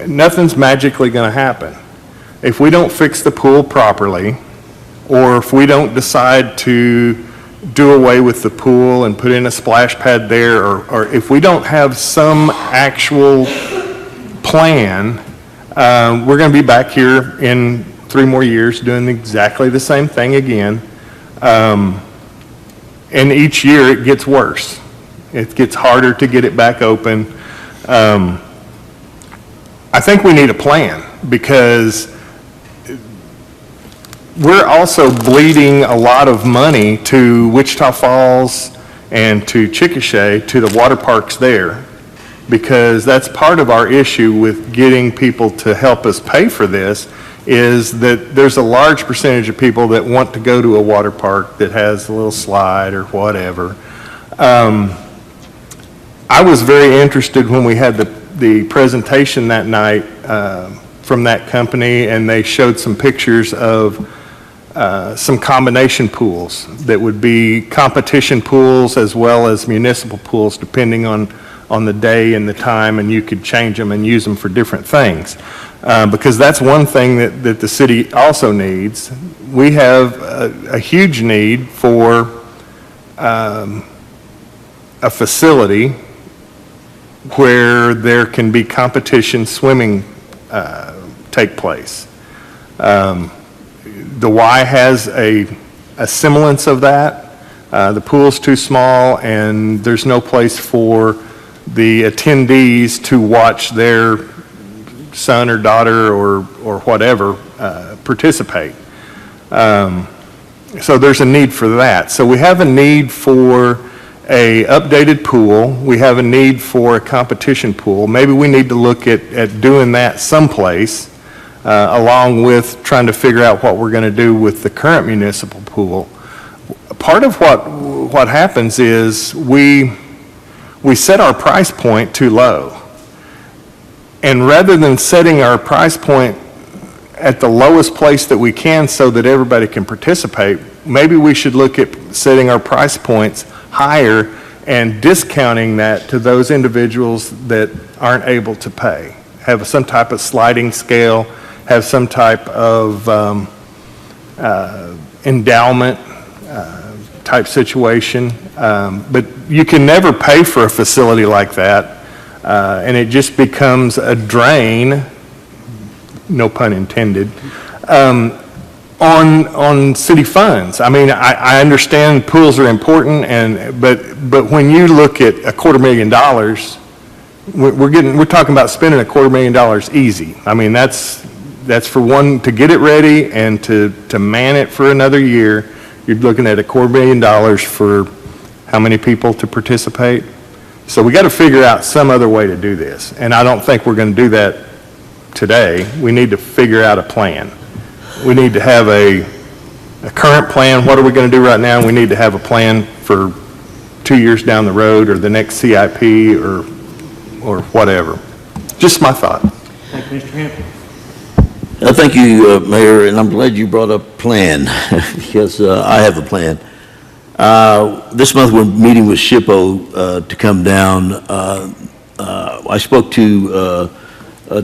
Nothing's magically going to happen. If we don't fix the pool properly, or if we don't decide to do away with the pool and put in a splash pad there, or if we don't have some actual plan, we're going to be back here in 3 more years doing exactly the same thing again. And each year it gets worse. It gets harder to get it back open. I think we need a plan because we're also bleeding a lot of money to Wichita Falls and to Chickasha, to the water parks there, because that's part of our issue with getting people to help us pay for this, is that there's a large percentage of people that want to go to a water park that has a little slide or whatever. I was very interested when we had the presentation that night from that company, and they showed some pictures of some combination pools that would be competition pools as well as municipal pools, depending on the day and the time, and you could change them and use them for different things. Because that's one thing that the city also needs. We have a huge need for a facility where there can be competition swimming take place. The Y has a semblance of that. The pool's too small, and there's no place for the attendees to watch their son or daughter or whatever participate. So there's a need for that. So we have a need for a updated pool. We have a need for a competition pool. Maybe we need to look at doing that someplace, along with trying to figure out what we're going to do with the current municipal pool. Part of what happens is we set our price point too low. And rather than setting our price point at the lowest place that we can so that everybody can participate, maybe we should look at setting our price points higher and discounting that to those individuals that aren't able to pay. Have some type of sliding scale, have some type of endowment type situation. But you can never pay for a facility like that, and it just becomes a drain, no pun intended, on city funds. I mean, I understand pools are important, but when you look at $250,000, we're talking about spending $250,000 easy. I mean, that's for one, to get it ready and to man it for another year. You're looking at $250,000 for how many people to participate? So we got to figure out some other way to do this, and I don't think we're going to do that today. We need to figure out a plan. We need to have a current plan. What are we going to do right now? We need to have a plan for 2 years down the road, or the next CIP, or whatever. Just my thought. Thank you, Mr. Hampton. Thank you, Mayor, and I'm glad you brought up plan, because I have a plan. This month, we're meeting with SHPO to come down. I spoke to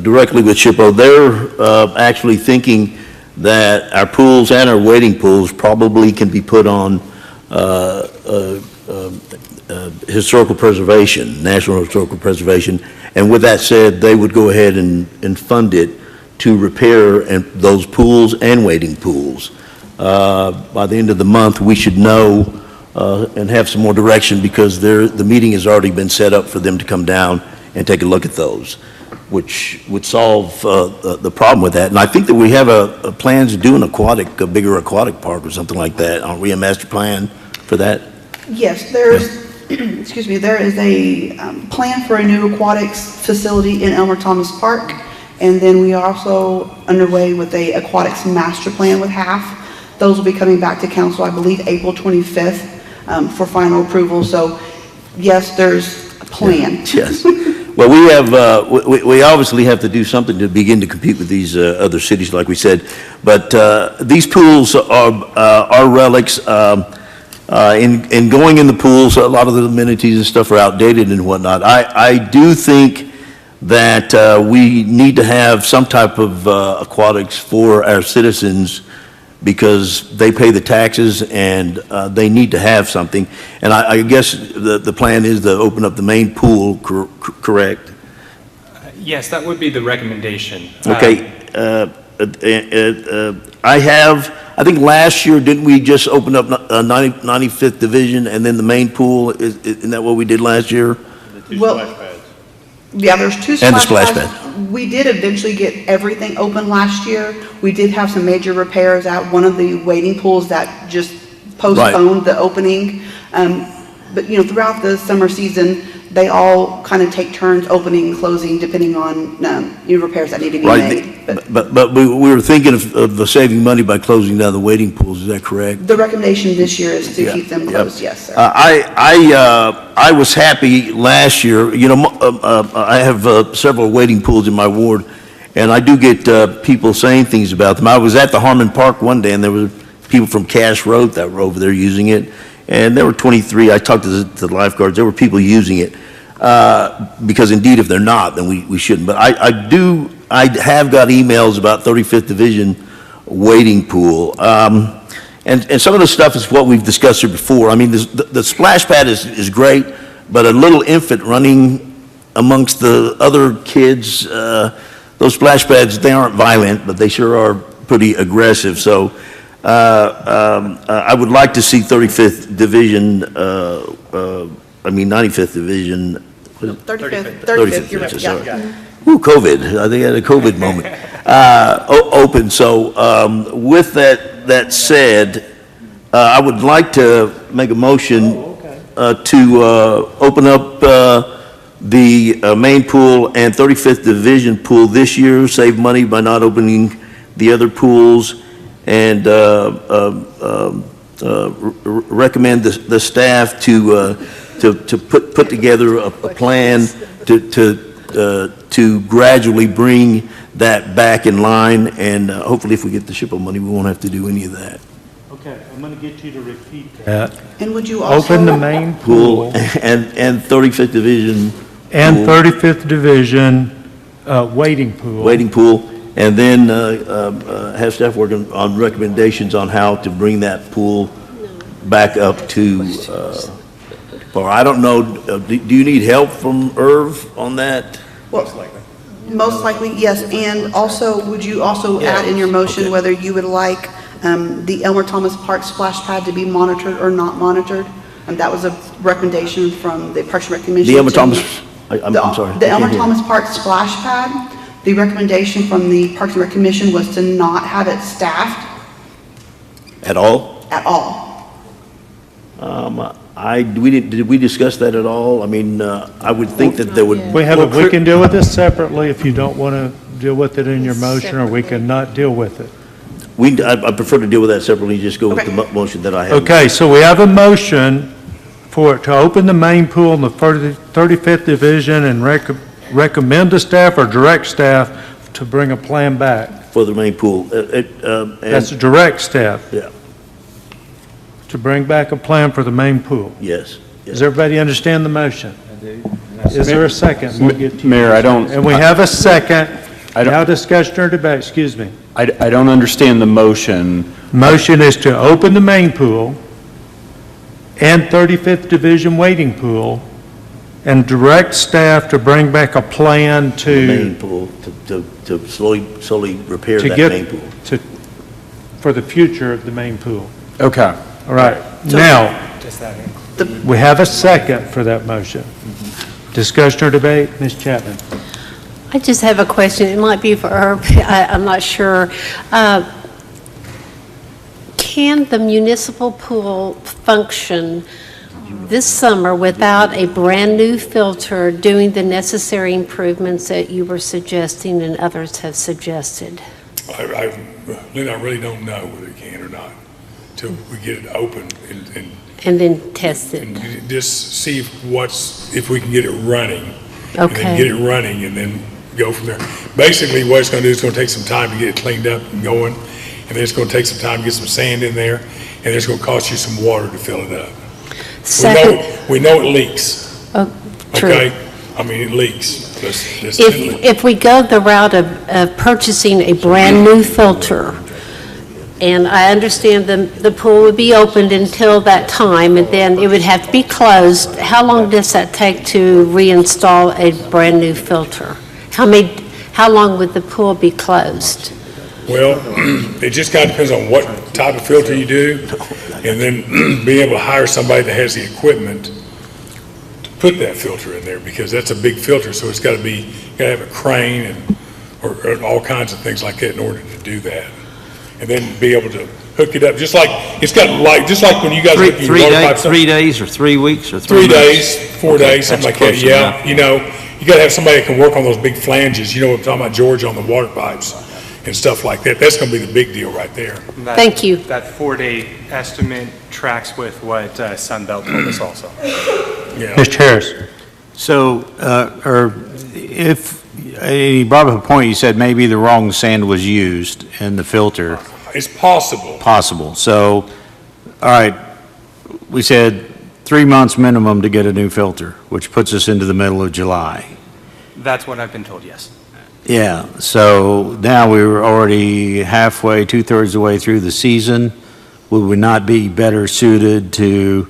directly with SHPO. They're actually thinking that our pools and our wading pools probably can be put on historical preservation, national historical preservation. And with that said, they would go ahead and fund it to repair those pools and wading pools. By the end of the month, we should know and have some more direction, because the meeting has already been set up for them to come down and take a look at those, which would solve the problem with that. And I think that we have a plan to do a bigger aquatic park or something like that. Aren't we a master plan for that? Yes, excuse me, there is a plan for a new aquatics facility in Elmer Thomas Park. And then we are also underway with a aquatics master plan with HAF. Those will be coming back to council, I believe, April 25th for final approval. So yes, there's a plan. Yes. Well, we have, we obviously have to do something to begin to compete with these other cities, like we said. But these pools are relics. In going in the pools, a lot of the amenities and stuff are outdated and whatnot. I do think that we need to have some type of aquatics for our citizens, because they pay the taxes and they need to have something. And I guess the plan is to open up the main pool, correct? Yes, that would be the recommendation. Okay. I think last year, didn't we just open up 95th Division and then the main pool? Isn't that what we did last year? Well, yeah, there's two And the splash splash pads. We did eventually get everything open last year. We did have some major repairs at one of the wading pools that just postponed the opening. But, you know, throughout the summer season, they all kind of take turns opening and closing depending on new repairs that need to be made. But we were thinking of saving money by closing down the wading pools. Is that correct? The recommendation this year is to keep them closed, yes, sir. I was happy last year. You know, I have several wading pools in my ward, and I do get people saying things about them. I was at the Harmon Park one day, and there were people from Cash Road that were over there using it, and there were 23. I talked to the lifeguards. There were people using it, because indeed, if they're not, then we shouldn't. But I have got emails about 35th Division wading pool. And some of the stuff is what we've discussed here before. I mean, the splash pad is great, but a little infant running amongst the other kids, those splash pads, they aren't violent, but they sure are pretty aggressive. So I would like to see 35th Division, 95th Division 35th, you're right, yeah. Ooh, COVID, I think I had a COVID moment. Open, so with that said, I would like to make a motion to open up the main pool and 35th Division pool this year, save money by not opening the other pools, and recommend the staff to put together a plan to gradually bring that back in line, and hopefully if we get the SHPO money, we won't have to do any of that. Okay, I'm going to get you to repeat that. And would you also? Open the main Pool pool and 35th Division. and pool, 35th Division wading pool. Waiting pool, and then have staff working on recommendations on how to bring that pool back up to, or I don't know, do you need help from Irv on that? Most likely, yes. And also, would you also add in your motion Okay. whether you would like the Elmer Thomas Park splash pad to be monitored or not monitored? And that was a recommendation from the Parks and Rec Commission. The Elmer to- Thomas, I'm sorry. The I Elmer can't hear. Thomas Park splash pad, the recommendation from the Parks and Rec Commission was to not have it staffed At all? at all. Did we discuss that at all? I mean, I would think that there would. We can deal with this separately if you don't want to deal with it in your motion, or we can not deal with it. I prefer to deal with that separately, just go with Okay. the motion that I have. Okay, so we have a motion to open the main pool in the 35th Division and recommend to staff or direct staff to bring a plan back. For the main pool. That's direct staff. Yeah. To bring back a plan for the main pool. Yes. Does everybody understand the motion? Is there a second? We'll get to you. Mayor, I don't. And we have a second. I don't- Now discussion or debate, excuse me. I don't understand the motion. Motion is to open the main pool and 35th Division wading pool and direct staff to bring back a plan The main to pool, to slowly repair that get, main pool. for the future of the main pool. Okay. All right, now, Just that. we have a second for that motion. Discussion or debate, Ms. Chapman? I just have a question. It might be for Herb. I'm not sure. Can the municipal pool function this summer without a brand-new filter doing the necessary improvements that you were suggesting and others have suggested? Linda, I really don't know whether it can or not till we get it open And then test it? and just see if we can get it running. And then Okay. get it running and then go from there. Basically, what it's gonna do is gonna take some time to get it cleaned up and going, and then it's gonna take some time to get some sand in there, and it's gonna cost you some water to fill it up. Second, We know it leaks, oh, true. okay? I mean, it leaks. Let's- If we go the route of purchasing a brand-new filter, and I understand the pool would be opened until that time, and then it would have to be closed, how long does that take to reinstall a brand-new filter? How long would the pool be closed? Well, it just kind of depends on what type of filter you do, and then being able to hire somebody that has the equipment to put that filter in there, because that's a big filter, so it's got to have a crane or all kinds of things like that in order to do that. And then be able to hook it up, just like when you guys hook your water pipes up. 3 days or 3 weeks or 3 3 days, 4 Okay, days, something that's like that, close yeah. enough. You know, you gotta have somebody that can work on those big flanges, you know what I'm talking about, George, on the water pipes and stuff like that. That's gonna be the big deal right there. Thank you. That 4-day estimate tracks with what Sunbelt told us also. Yeah. Mr. Harris? So, or if, he brought up a point, you said maybe the wrong sand was used in the filter. It's possible. Possible. So, all right, we said 3 months minimum to get a new filter, which puts us into the middle of July. That's what I've been told, yes. Yeah, so now we were already halfway, 2/3 of the way through the season. Would we not be better suited to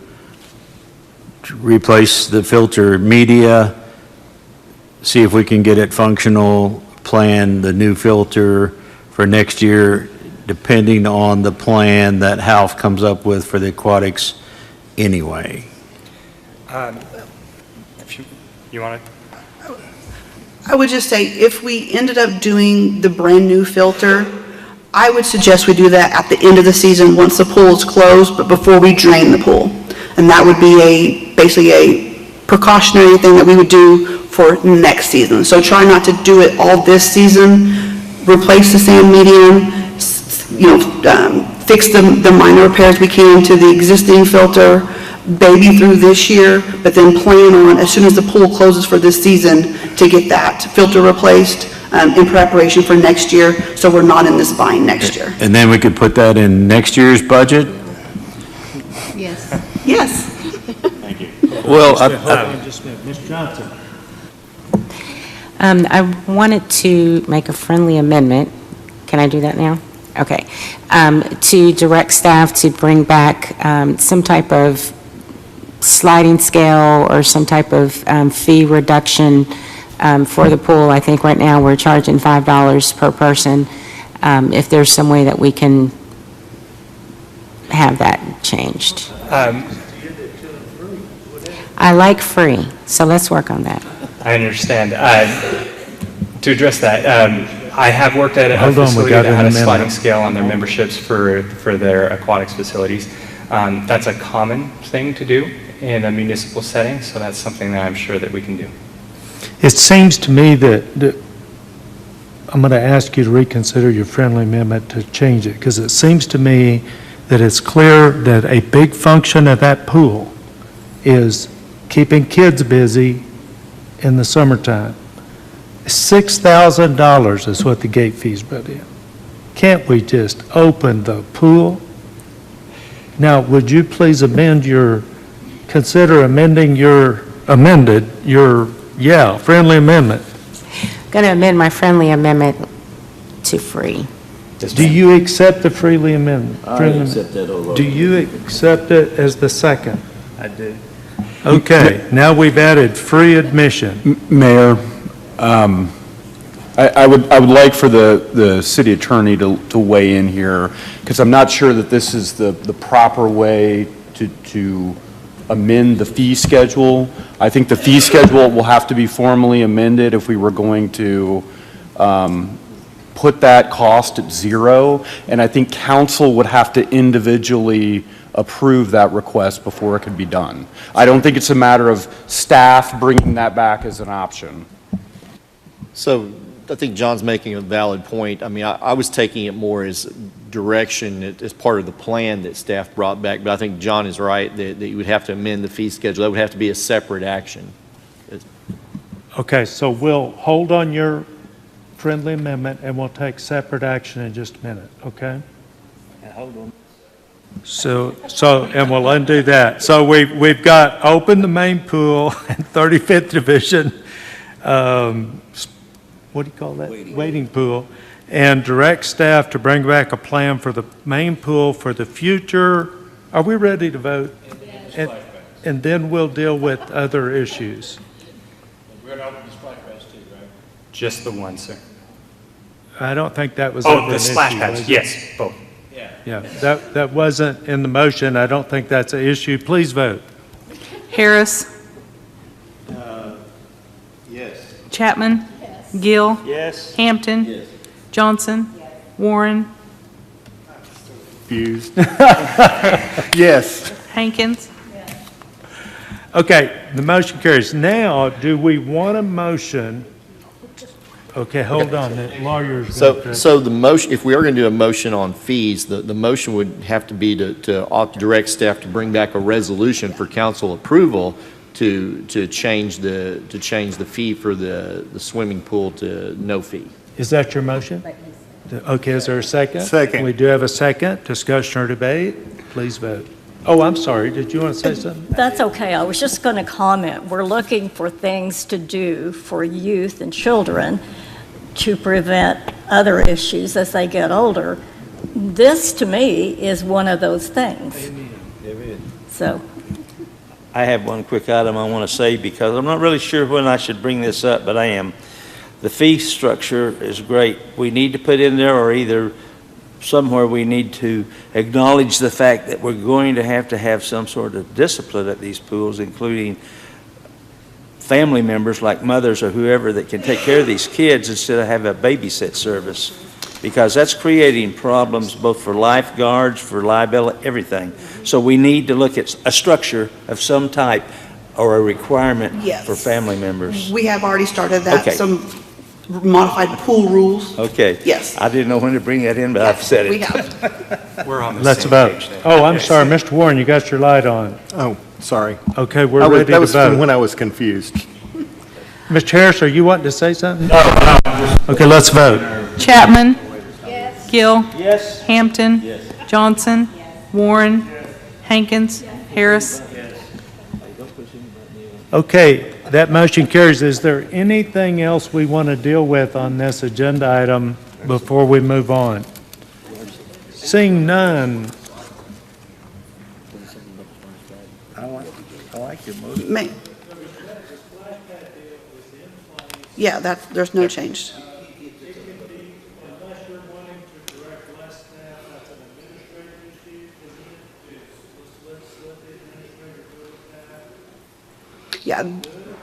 replace the filter media, see if we can get it functional, plan the new filter for next year, depending on the plan that Half comes up with for the aquatics anyway? If you You want to? I would just say, if we ended up doing the brand-new filter, I would suggest we do that at the end of the season, once the pool is closed, but before we drain the pool. And that would be basically a precautionary thing that we would do for next season. So try not to do it all this season, replace the sand medium, fix the minor repairs we can to the existing filter, baby through this year, but then plan on, as soon as the pool closes for this season, to get that filter replaced in preparation for next year, so we're not in this bind next year. And then we could put that in next year's budget? Yes. Yes. Well, Ms. Johnson. I wanted to make a friendly amendment. Can I do that now? Okay. To direct staff to bring back some type of sliding scale or some type of fee reduction for the pool. I think right now we're charging $5 per person. If there's some way that we can have that changed. I like free, so let's work on that. I understand. To address that, I have worked at a Hold on, we facility got that an had a amendment. sliding scale on their memberships for their aquatics facilities. That's a common thing to do in a municipal setting, so that's something that I'm sure that we can do. It seems to me that I'm going to ask you to reconsider your friendly amendment to change it, because it seems to me that it's clear that a big function of that pool is keeping kids busy in the summertime. $6,000 is what the gate fees put in. Can't we just open the pool? Now, would you please consider amending your friendly amendment? Going to amend my friendly amendment to free. Do you accept the freely amendment? I friendly accept that over. Do you accept it as the second? I do. Okay, now we've added free admission. Mayor, I would like for the city attorney to weigh in here, because I'm not sure that this is the proper way to amend the fee schedule. I think the fee schedule will have to be formally amended if we were going to put that cost at zero, and I think council would have to individually approve that request before it could be done. I don't think it's a matter of staff bringing that back as an option. So I think John's making a valid point. I mean, I was taking it more as direction as part of the plan that staff brought back, but I think John is right that you would have to amend the fee schedule. That would have to be a separate action. Okay, so we'll hold on your friendly amendment and we'll take separate action in just a minute, okay? Hold on. So, and we'll undo that. So we've got open the main pool in 35th Division, what do you call that? Waiting pool, and direct staff to bring back a plan for the main pool for the future. Are we ready to vote? And then we'll deal with other issues. We're going to open the splash pads too, right? Just the one, sir. I don't think that was Oh, ever an the issue, splash was pads, it? yes, both. Yeah, that wasn't in the motion. I don't think that's an issue. Please vote. Harris. Yes. Chapman. Gill. Yes. Hampton. Yes. Johnson. Warren. Confused. Yes. Hankins. Okay, the motion carries. Now, do we want a motion? Okay, hold on, the lawyer's going to... So the motion, if we are going to do a motion on fees, the motion would have to be to direct staff to bring back a resolution for council approval to change the fee for the swimming pool to no fee. Is that your motion? Okay, is there a second? Second. We do have a second. Discussion or debate? Please vote. Oh, I'm sorry. Did you want to say something? That's okay. I was just going to comment. We're looking for things to do for youth and children to prevent other issues as they get older. This, to me, is one of those things. Amen. So, I have one quick item I want to say, because I'm not really sure when I should bring this up, but I am. The fee structure is great. We need to put in there, or either somewhere we need to acknowledge the fact that we're going to have some sort of discipline at these pools, including family members like mothers or whoever that can take care of these kids instead of have a babysit service. Because that's creating problems both for lifeguards, for liability, everything. So we need to look at a structure of some type or a requirement Yes. for family members. We have already started that, Okay. some modified pool rules. Okay. Yes. I didn't know when to bring that in, but I've said it. We have. We're on the Let's same vote. page then. Oh, I'm sorry, Mr. Warren, you got your light on. Oh, sorry. Okay, we're I was- ready to That was vote. when I was confused. Mr. Harris, are you wanting to say something? No. Okay, let's vote. Chapman? Gill? Hampton? Johnson? Warren? Hankins? Harris? Okay, that motion carries. Is there anything else we want to deal with on this agenda item before we move on? Seeing none, I like your motion. May. Yeah, there's no change. Yeah,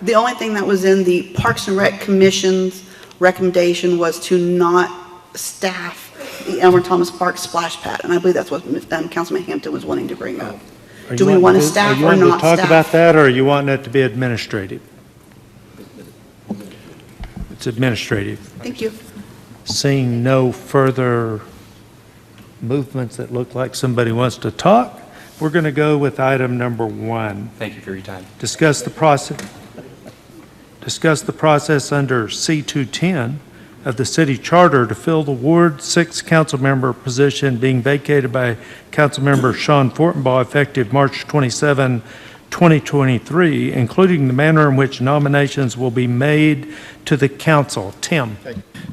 the only thing that was in the Parks and Rec Commission's recommendation was to not staff the Elmer Thomas Park splash pad, and I believe that's what Councilman Hampton was wanting to bring up. are Do you we want to wanting staff are you or wanting to not talk staff? about that, or are you wanting it to be administrative? It's administrative. Thank you. Seeing no further movements that look like somebody wants to talk, we're going to go with item number 1. Thank you for your time. Discuss the process under C210 of the city charter to fill the Ward 6 council member position being vacated by Councilmember Sean Fortenbaugh effective March 27, 2023, including the manner in which nominations will be made to the council. Tim.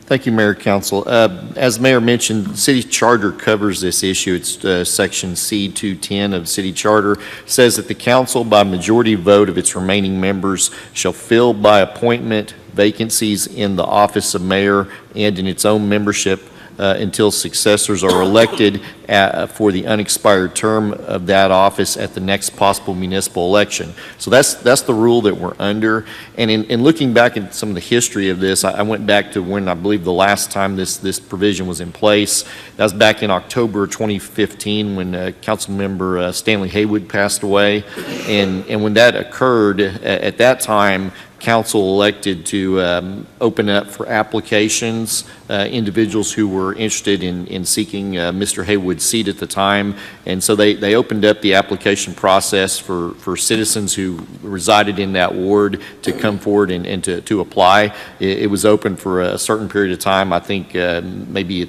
Thank you, Mayor, Council. As the Mayor mentioned, the city charter covers this issue. It's section C210 of the city charter, says that the council, by majority vote of its remaining members, shall fill by appointment vacancies in the office of mayor and in its own membership until successors are elected for the unexpired term of that office at the next possible municipal election. So that's the rule that we're under. And in looking back at some of the history of this, I went back to when I believe the last time this provision was in place. That was back in October 2015 when Councilmember Stanley Haywood passed away. And when that occurred, at that time, council elected to open up for applications, individuals who were interested in seeking Mr. Haywood's seat at the time. And so they opened up the application process for citizens who resided in that ward to come forward and to apply. It was open for a certain period of time, I think maybe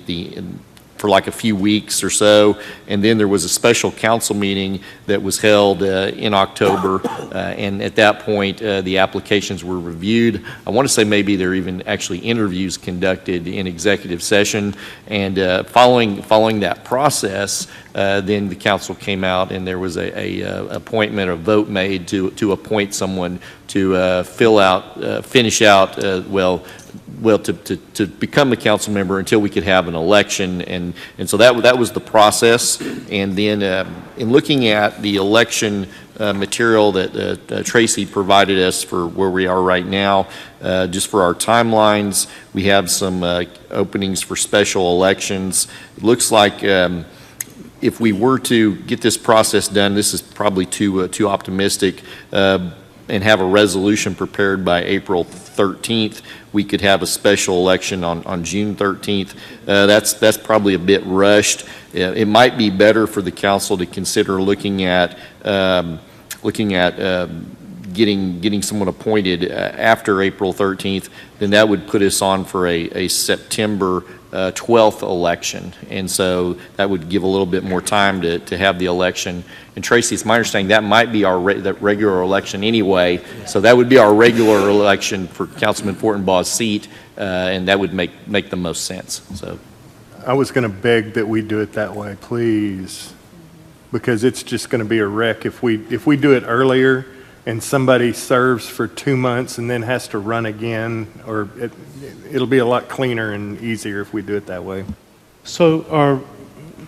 for like a few weeks or so, and then there was a special council meeting that was held in October, and at that point, the applications were reviewed. I want to say maybe there were even actually interviews conducted in executive session, and following that process, then the council came out and there was a appointment, a vote made to appoint someone to finish out, to become a council member until we could have an election, and so that was the process. And then in looking at the election material that Tracy provided us for where we are right now, just for our timelines, we have some openings for special elections. It looks like if we were to get this process done, this is probably too optimistic, and have a resolution prepared by April 13th, we could have a special election on June 13th. That's probably a bit rushed. It might be better for the council to consider looking at getting someone appointed after April 13th. Then that would put us on for a September 12th election, and so that would give a little bit more time to have the election. And Tracy, it's my understanding that might be our that regular election anyway, so that would be our regular election for Councilman Fortenbaugh's seat, and that would make the most sense. So I was going to beg that we do it that way, please, because it's just going to be a wreck if we do it earlier and somebody serves for 2 months and then has to run again, or it'll be a lot cleaner and easier if we do it that way. So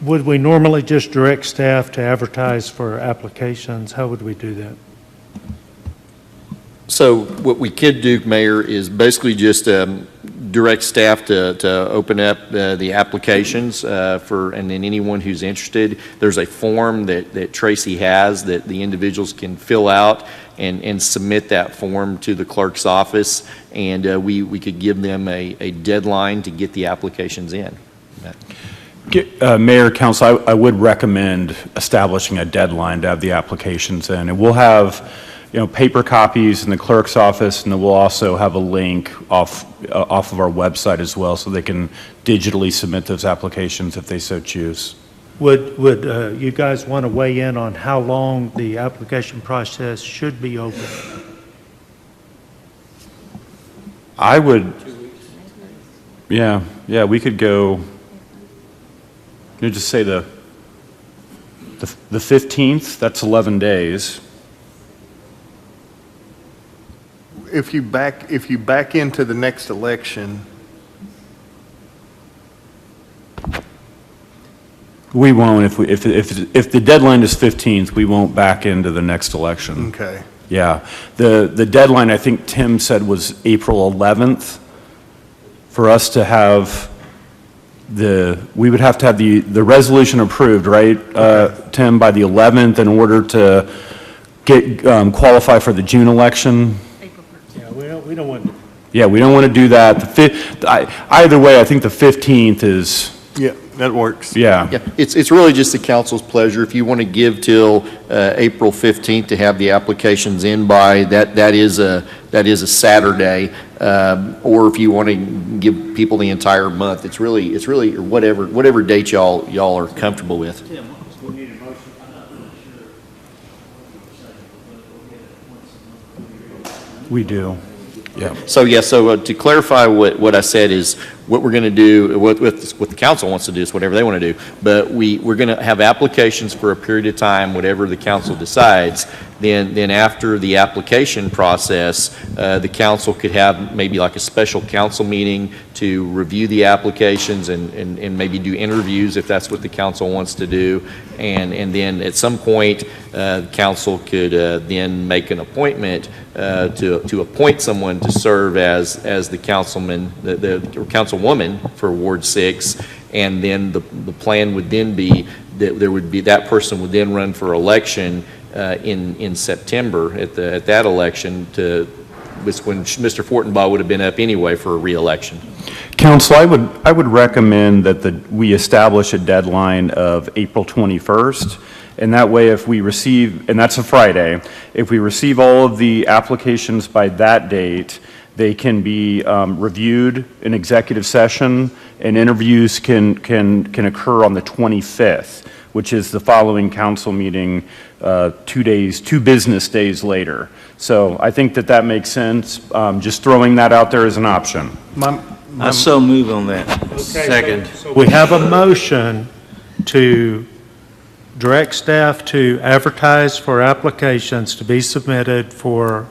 would we normally just direct staff to advertise for applications? How would we do that? So what we could do, Mayor, is basically just direct staff to open up the applications and then anyone who's interested. There's a form that Tracy has that the individuals can fill out and submit that form to the clerk's office, and we could give them a deadline to get the applications in. Mayor, Council, I would recommend establishing a deadline to have the applications in. And we'll have, paper copies in the clerk's office, and then we'll also have a link off of our website as well, so they can digitally submit those applications if they so choose. Would you guys want to weigh in on how long the application process should be open? I would, yeah, we could go, just say the 15th, that's 11 days. If you back into the next election, We won't, if the deadline is 15th, we won't back into the next election. okay. Yeah. The deadline, I think Tim said, was April 11th. For us to have we would have to have the resolution approved, right, Tim, by the 11th in order to get, qualify for the June election? Yeah, we don't want to. Yeah, we don't want to do that. Either way, I think the 15th is. Yeah, that works. Yeah. Yeah, it's really just the council's pleasure. If you want to give till April 15th to have the applications in by, that is a Saturday, or if you want to give people the entire month, it's really whatever date y'all are comfortable with. We do. Yeah. So to clarify what I said is, what we're going to do, what the council wants to do is whatever they want to do, but we're going to have applications for a period of time, whatever the council decides. Then after the application process, the council could have maybe like a special council meeting to review the applications and maybe do interviews if that's what the council wants to do. And then at some point, council could then make an appointment to appoint someone to serve as the councilman, the councilwoman for Ward 6, and then the plan would then be that that person would then run for election in September at that election was when Mr. Fortenbaugh would have been up anyway for a re-election. Council, I would recommend that we establish a deadline of April 21st. And that way, if we receive, and that's a Friday, if we receive all of the applications by that date, they can be reviewed in executive session, and interviews can occur on the 25th, which is the following council meeting 2 business days later. So I think that makes sense. Just throwing that out there as an option. I so move on that. Okay, Second. so we have a motion to direct staff to advertise for applications to be submitted for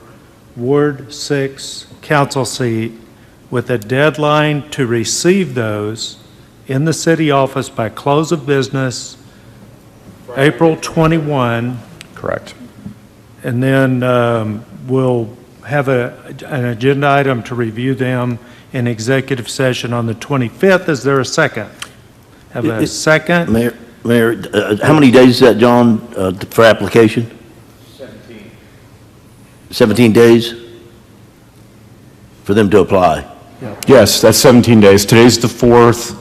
Ward 6 council seat with a deadline to receive those in the city office by close of business April 21. Correct. And then we'll have an agenda item to review them in executive session on the 25th. Is there a second? Have a second? Mayor, how many days is that, John, for application? 17. 17 days for them to apply? Yes, that's 17 days. Today's the 4th.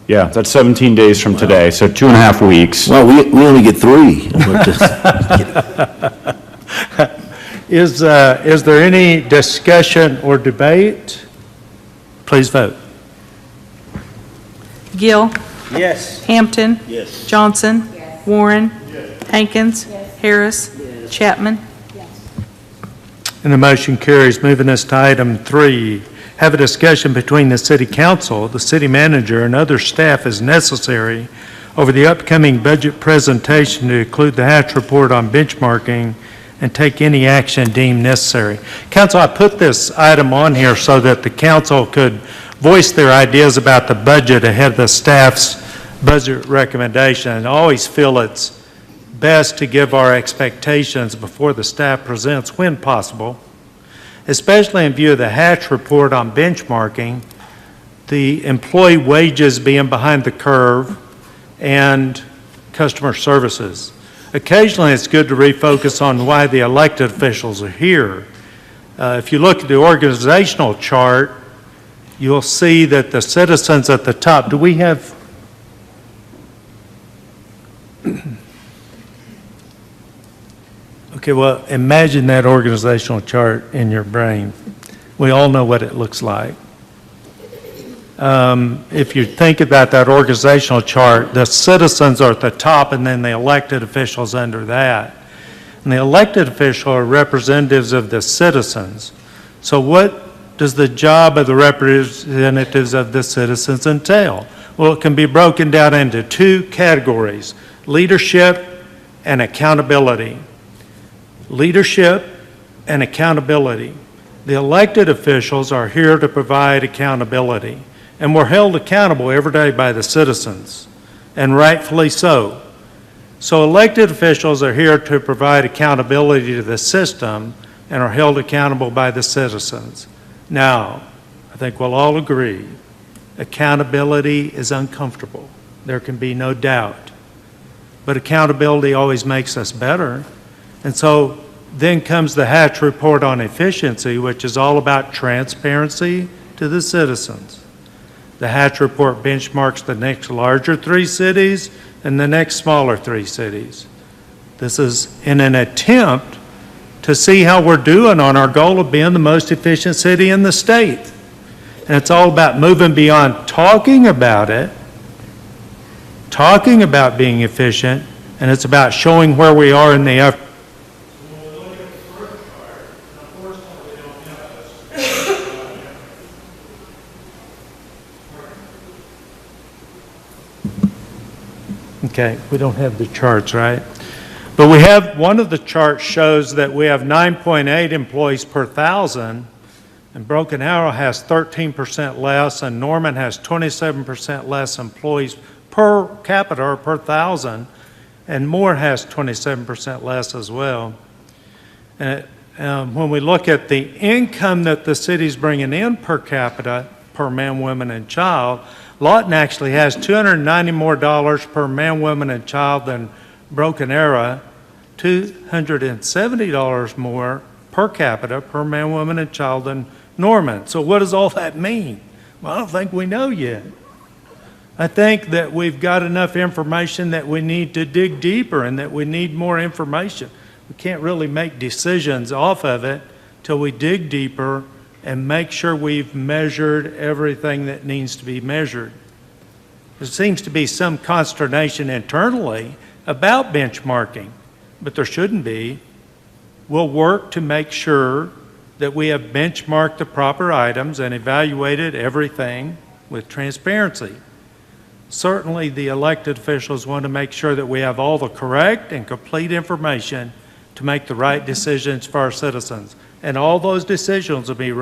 Yeah, that's 17 days from today, so 2.5 weeks. Well, we only get 3. Is there any discussion or debate? Please vote. Gill? Yes. Hampton? Yes. Johnson? Warren? Hankins? Harris? Chapman? And the motion carries. Moving us to item 3, have a discussion between the city council, the city manager, and other staff as necessary over the upcoming budget presentation to include the Hatch report on benchmarking and take any action deemed necessary. Council, I put this item on here so that the council could voice their ideas about the budget ahead of the staff's budget recommendation. And I always feel it's best to give our expectations before the staff presents when possible. especially in view of the Hatch report on benchmarking, the employee wages being behind the curve, and customer services. Occasionally, it's good to refocus on why the elected officials are here. If you look at the organizational chart, you'll see that the citizens at the top, do we have? Okay, well, imagine that organizational chart in your brain. We all know what it looks like. If you think about that organizational chart, the citizens are at the top and then the elected officials under that. And the elected officials are representatives of the citizens. So what does the job of the representatives of the citizens entail? Well, it can be broken down into two categories: leadership and accountability. Leadership and accountability. The elected officials are here to provide accountability, and we're held accountable every day by the citizens, and rightfully so. So elected officials are here to provide accountability to the system and are held accountable by the citizens. Now, I think we'll all agree, accountability is uncomfortable. There can be no doubt. But accountability always makes us better. And so then comes the Hatch report on efficiency, which is all about transparency to the citizens. The Hatch report benchmarks the next larger 3 cities and the next smaller 3 cities. This is in an attempt to see how we're doing on our goal of being the most efficient city in the state. And it's all about moving beyond talking about it, talking about being efficient, and it's about showing where we are in the effort. Okay, we don't have the charts, right? But we have, one of the charts shows that we have 9.8 employees per 1,000, and Broken Arrow has 13% less, and Norman has 27% less employees per capita or per 1,000, and Moore has 27% less as well. And when we look at the income that the city's bringing in per capita, per man, woman, and child, Lawton actually has $290 more per man, woman, and child than Broken Arrow, $270 more per capita per man, woman, and child than Norman. So what does all that mean? Well, I don't think we know yet. I think that we've got enough information that we need to dig deeper and that we need more information. We can't really make decisions off of it till we dig deeper and make sure we've measured everything that needs to be measured. There seems to be some consternation internally about benchmarking, but there shouldn't be. We'll work to make sure that we have benchmarked the proper items and evaluated everything with transparency. Certainly, the elected officials want to make sure that we have all the correct and complete information to make the right decisions for our citizens. And all those decisions will be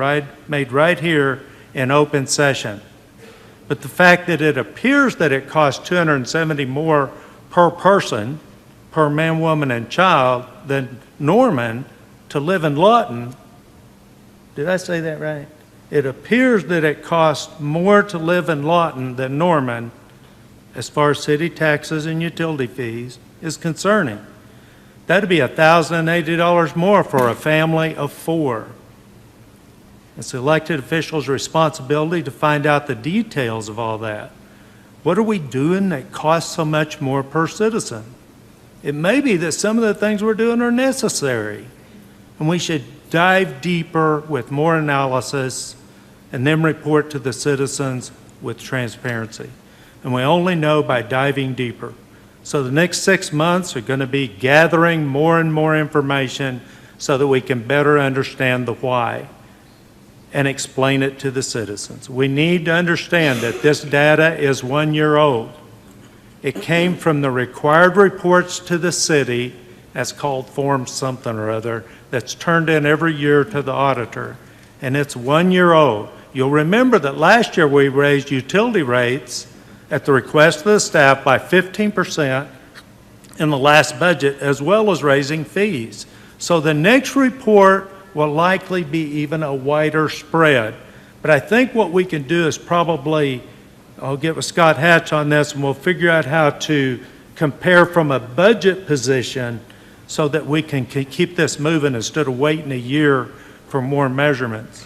made right here in open session. But the fact that it appears that it costs $270 more per person, per man, woman, and child than Norman to live in Lawton, did I say that right? It appears that it costs more to live in Lawton than Norman as far as city taxes and utility fees is concerning. That'd be $1,080 more for a family of 4. It's the elected officials' responsibility to find out the details of all that. What are we doing that costs so much more per citizen? It may be that some of the things we're doing are necessary, and we should dive deeper with more analysis and then report to the citizens with transparency. And we only know by diving deeper. So the next 6 months are going to be gathering more and more information so that we can better understand the why and explain it to the citizens. We need to understand that this data is 1 year old. It came from the required reports to the city, that's called Form something or other, that's turned in every year to the auditor, and it's 1 year old. You'll remember that last year we raised utility rates at the request of the staff by 15% in the last budget, as well as raising fees. So the next report will likely be even a wider spread. But I think what we can do is probably, I'll get with Scott Hatch on this, and we'll figure out how to compare from a budget position so that we can keep this moving instead of waiting a year for more measurements.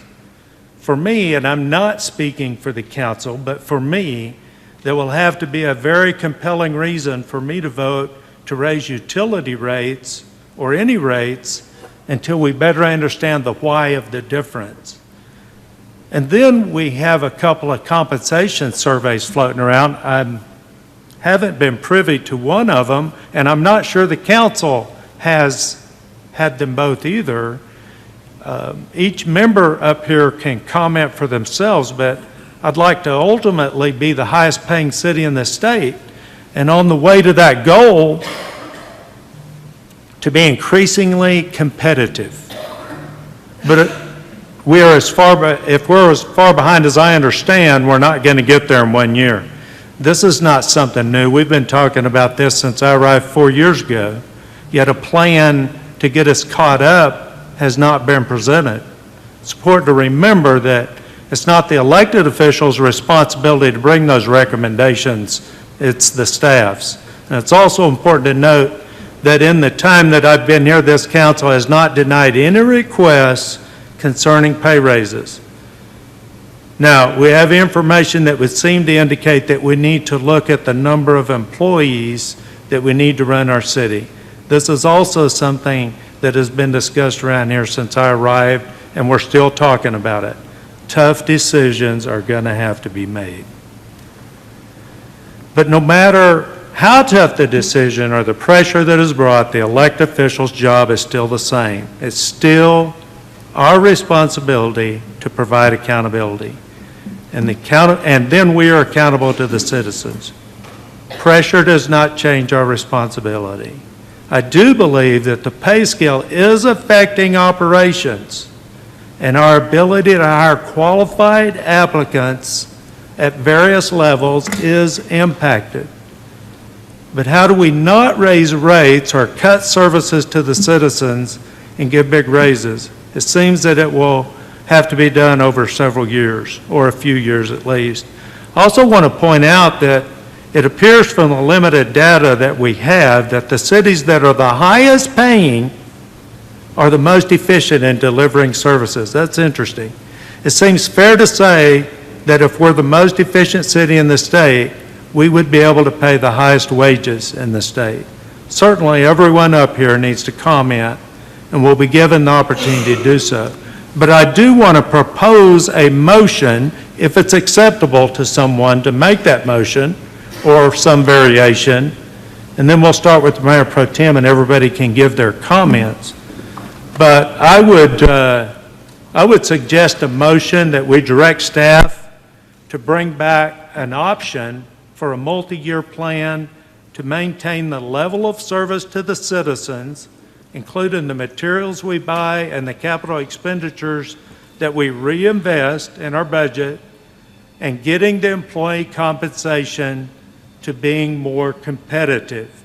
For me, and I'm not speaking for the council, but for me, there will have to be a very compelling reason for me to vote to raise utility rates or any rates until we better understand the why of the difference. And then we have a couple of compensation surveys floating around. I haven't been privy to one of them, and I'm not sure the council has had them both either. Each member up here can comment for themselves, but I'd like to ultimately be the highest paying city in the state. And on the way to that goal, to be increasingly competitive. But if we're as far behind as I understand, we're not going to get there in 1 year. This is not something new. We've been talking about this since I arrived 4 years ago, yet a plan to get us caught up has not been presented. It's important to remember that it's not the elected officials' responsibility to bring those recommendations, it's the staff's. And it's also important to note that in the time that I've been here, this council has not denied any requests concerning pay raises. Now, we have information that would seem to indicate that we need to look at the number of employees that we need to run our city. This is also something that has been discussed around here since I arrived, and we're still talking about it. Tough decisions are going to have to be made. But no matter how tough the decision or the pressure that is brought, the elected official's job is still the same. It's still our responsibility to provide accountability. And then we are accountable to the citizens. Pressure does not change our responsibility. I do believe that the pay scale is affecting operations, and our ability to hire qualified applicants at various levels is impacted. But how do we not raise rates or cut services to the citizens and give big raises? It seems that it will have to be done over several years, or a few years at least. I also want to point out that it appears from the limited data that we have that the cities that are the highest paying are the most efficient in delivering services. That's interesting. It seems fair to say that if we're the most efficient city in the state, we would be able to pay the highest wages in the state. Certainly, everyone up here needs to comment, and will be given the opportunity to do so. But I do want to propose a motion, if it's acceptable to someone, to make that motion, or some variation, and then we'll start with the Mayor Pro Tem, and everybody can give their comments. But I would suggest a motion that we direct staff to bring back an option for a multi-year plan to maintain the level of service to the citizens, including the materials we buy and the capital expenditures that we reinvest in our budget, and getting the employee compensation to being more competitive.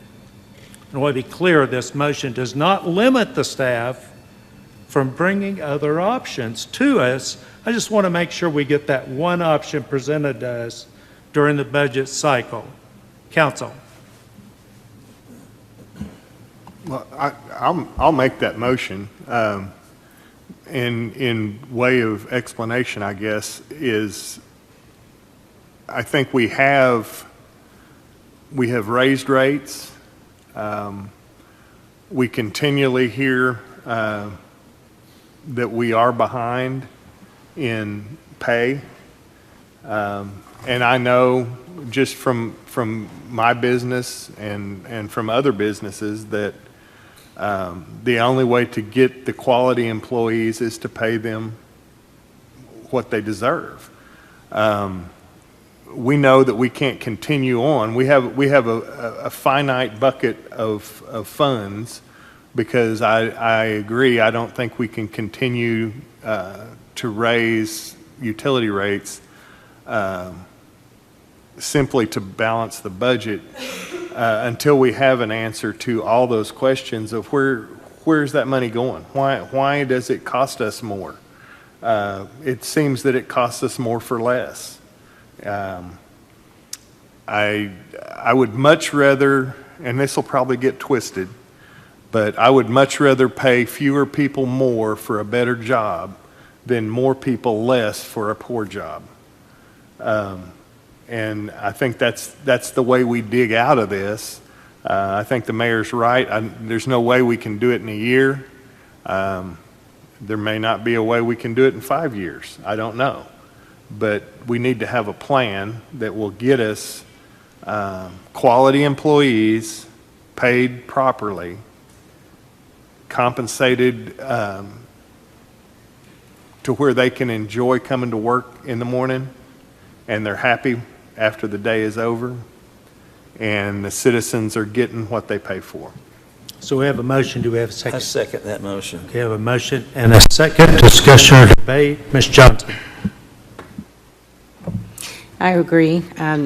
And I want to be clear, this motion does not limit the staff from bringing other options to us. I just want to make sure we get that one option presented to us during the budget cycle. Council. Well, I'll make that motion. In way of explanation, I guess, is I think we have raised rates. We continually hear that we are behind in pay. And I know just from my business and from other businesses that the only way to get the quality employees is to pay them what they deserve. We know that we can't continue on. We have a finite bucket of funds, because I agree, I don't think we can continue to raise utility rates simply to balance the budget until we have an answer to all those questions of where where's that money going? Why does it cost us more? It seems that it costs us more for less. I would much rather, and this will probably get twisted, but I would much rather pay fewer people more for a better job than more people less for a poor job. And I think that's the way we dig out of this. I think the mayor's right. There's no way we can do it in a year. There may not be a way we can do it in 5 years. I don't know. But we need to have a plan that will get us quality employees paid properly, compensated to where they can enjoy coming to work in the morning and they're happy after the day is over, and the citizens are getting what they pay for. So we have a motion. Do we have a second? I second that motion. Okay, I have a motion and a second. Discussion or debate. Ms. Johnson. I agree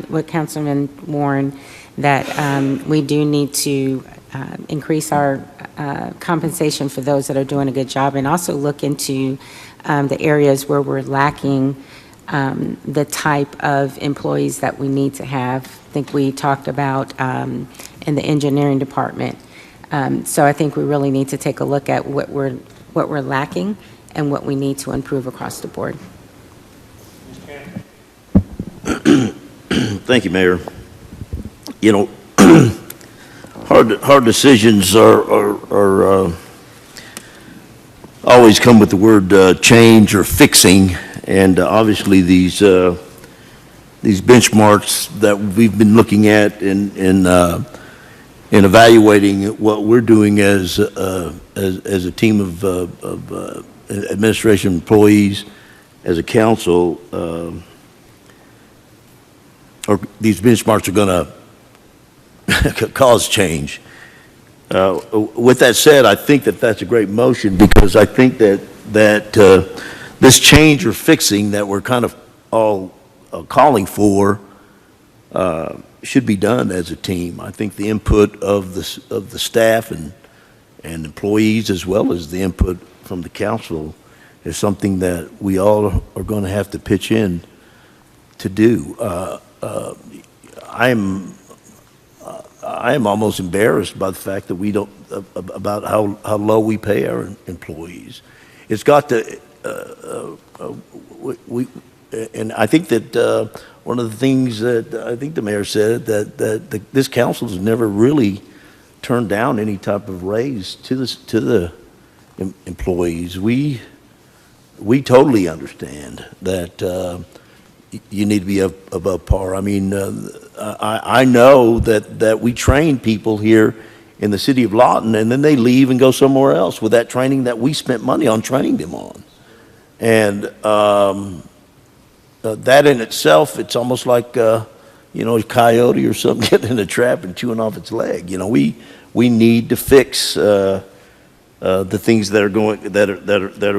with Councilman Warren that we do need to increase our compensation for those that are doing a good job, and also look into the areas where we're lacking the type of employees that we need to have. I think we talked about in the engineering department. So I think we really need to take a look at what we're lacking and what we need to improve across the board. Thank you, Mayor. You know, hard decisions are always come with the word change or fixing, and obviously these benchmarks that we've been looking at in evaluating what we're doing as a team of administration employees, as a council, or these benchmarks are going to cause change. With that said, I think that that's a great motion, because I think that this change or fixing that we're kind of all calling for should be done as a team. I think the input of the staff and employees, as well as the input from the council, is something that we all are going to have to pitch in to do. I am almost embarrassed by the fact that we don't, about how low we pay our employees. It's got to, and I think that one of the things that I think the mayor said, that this council has never really turned down any type of raise to the employees. We totally understand that you need to be above par. I mean, I know that we train people here in the city of Lawton, and then they leave and go somewhere else with that training that we spent money on training them on. And that in itself, it's almost like, a coyote or something getting in a trap and chewing off its leg. You know, we need to fix the things that are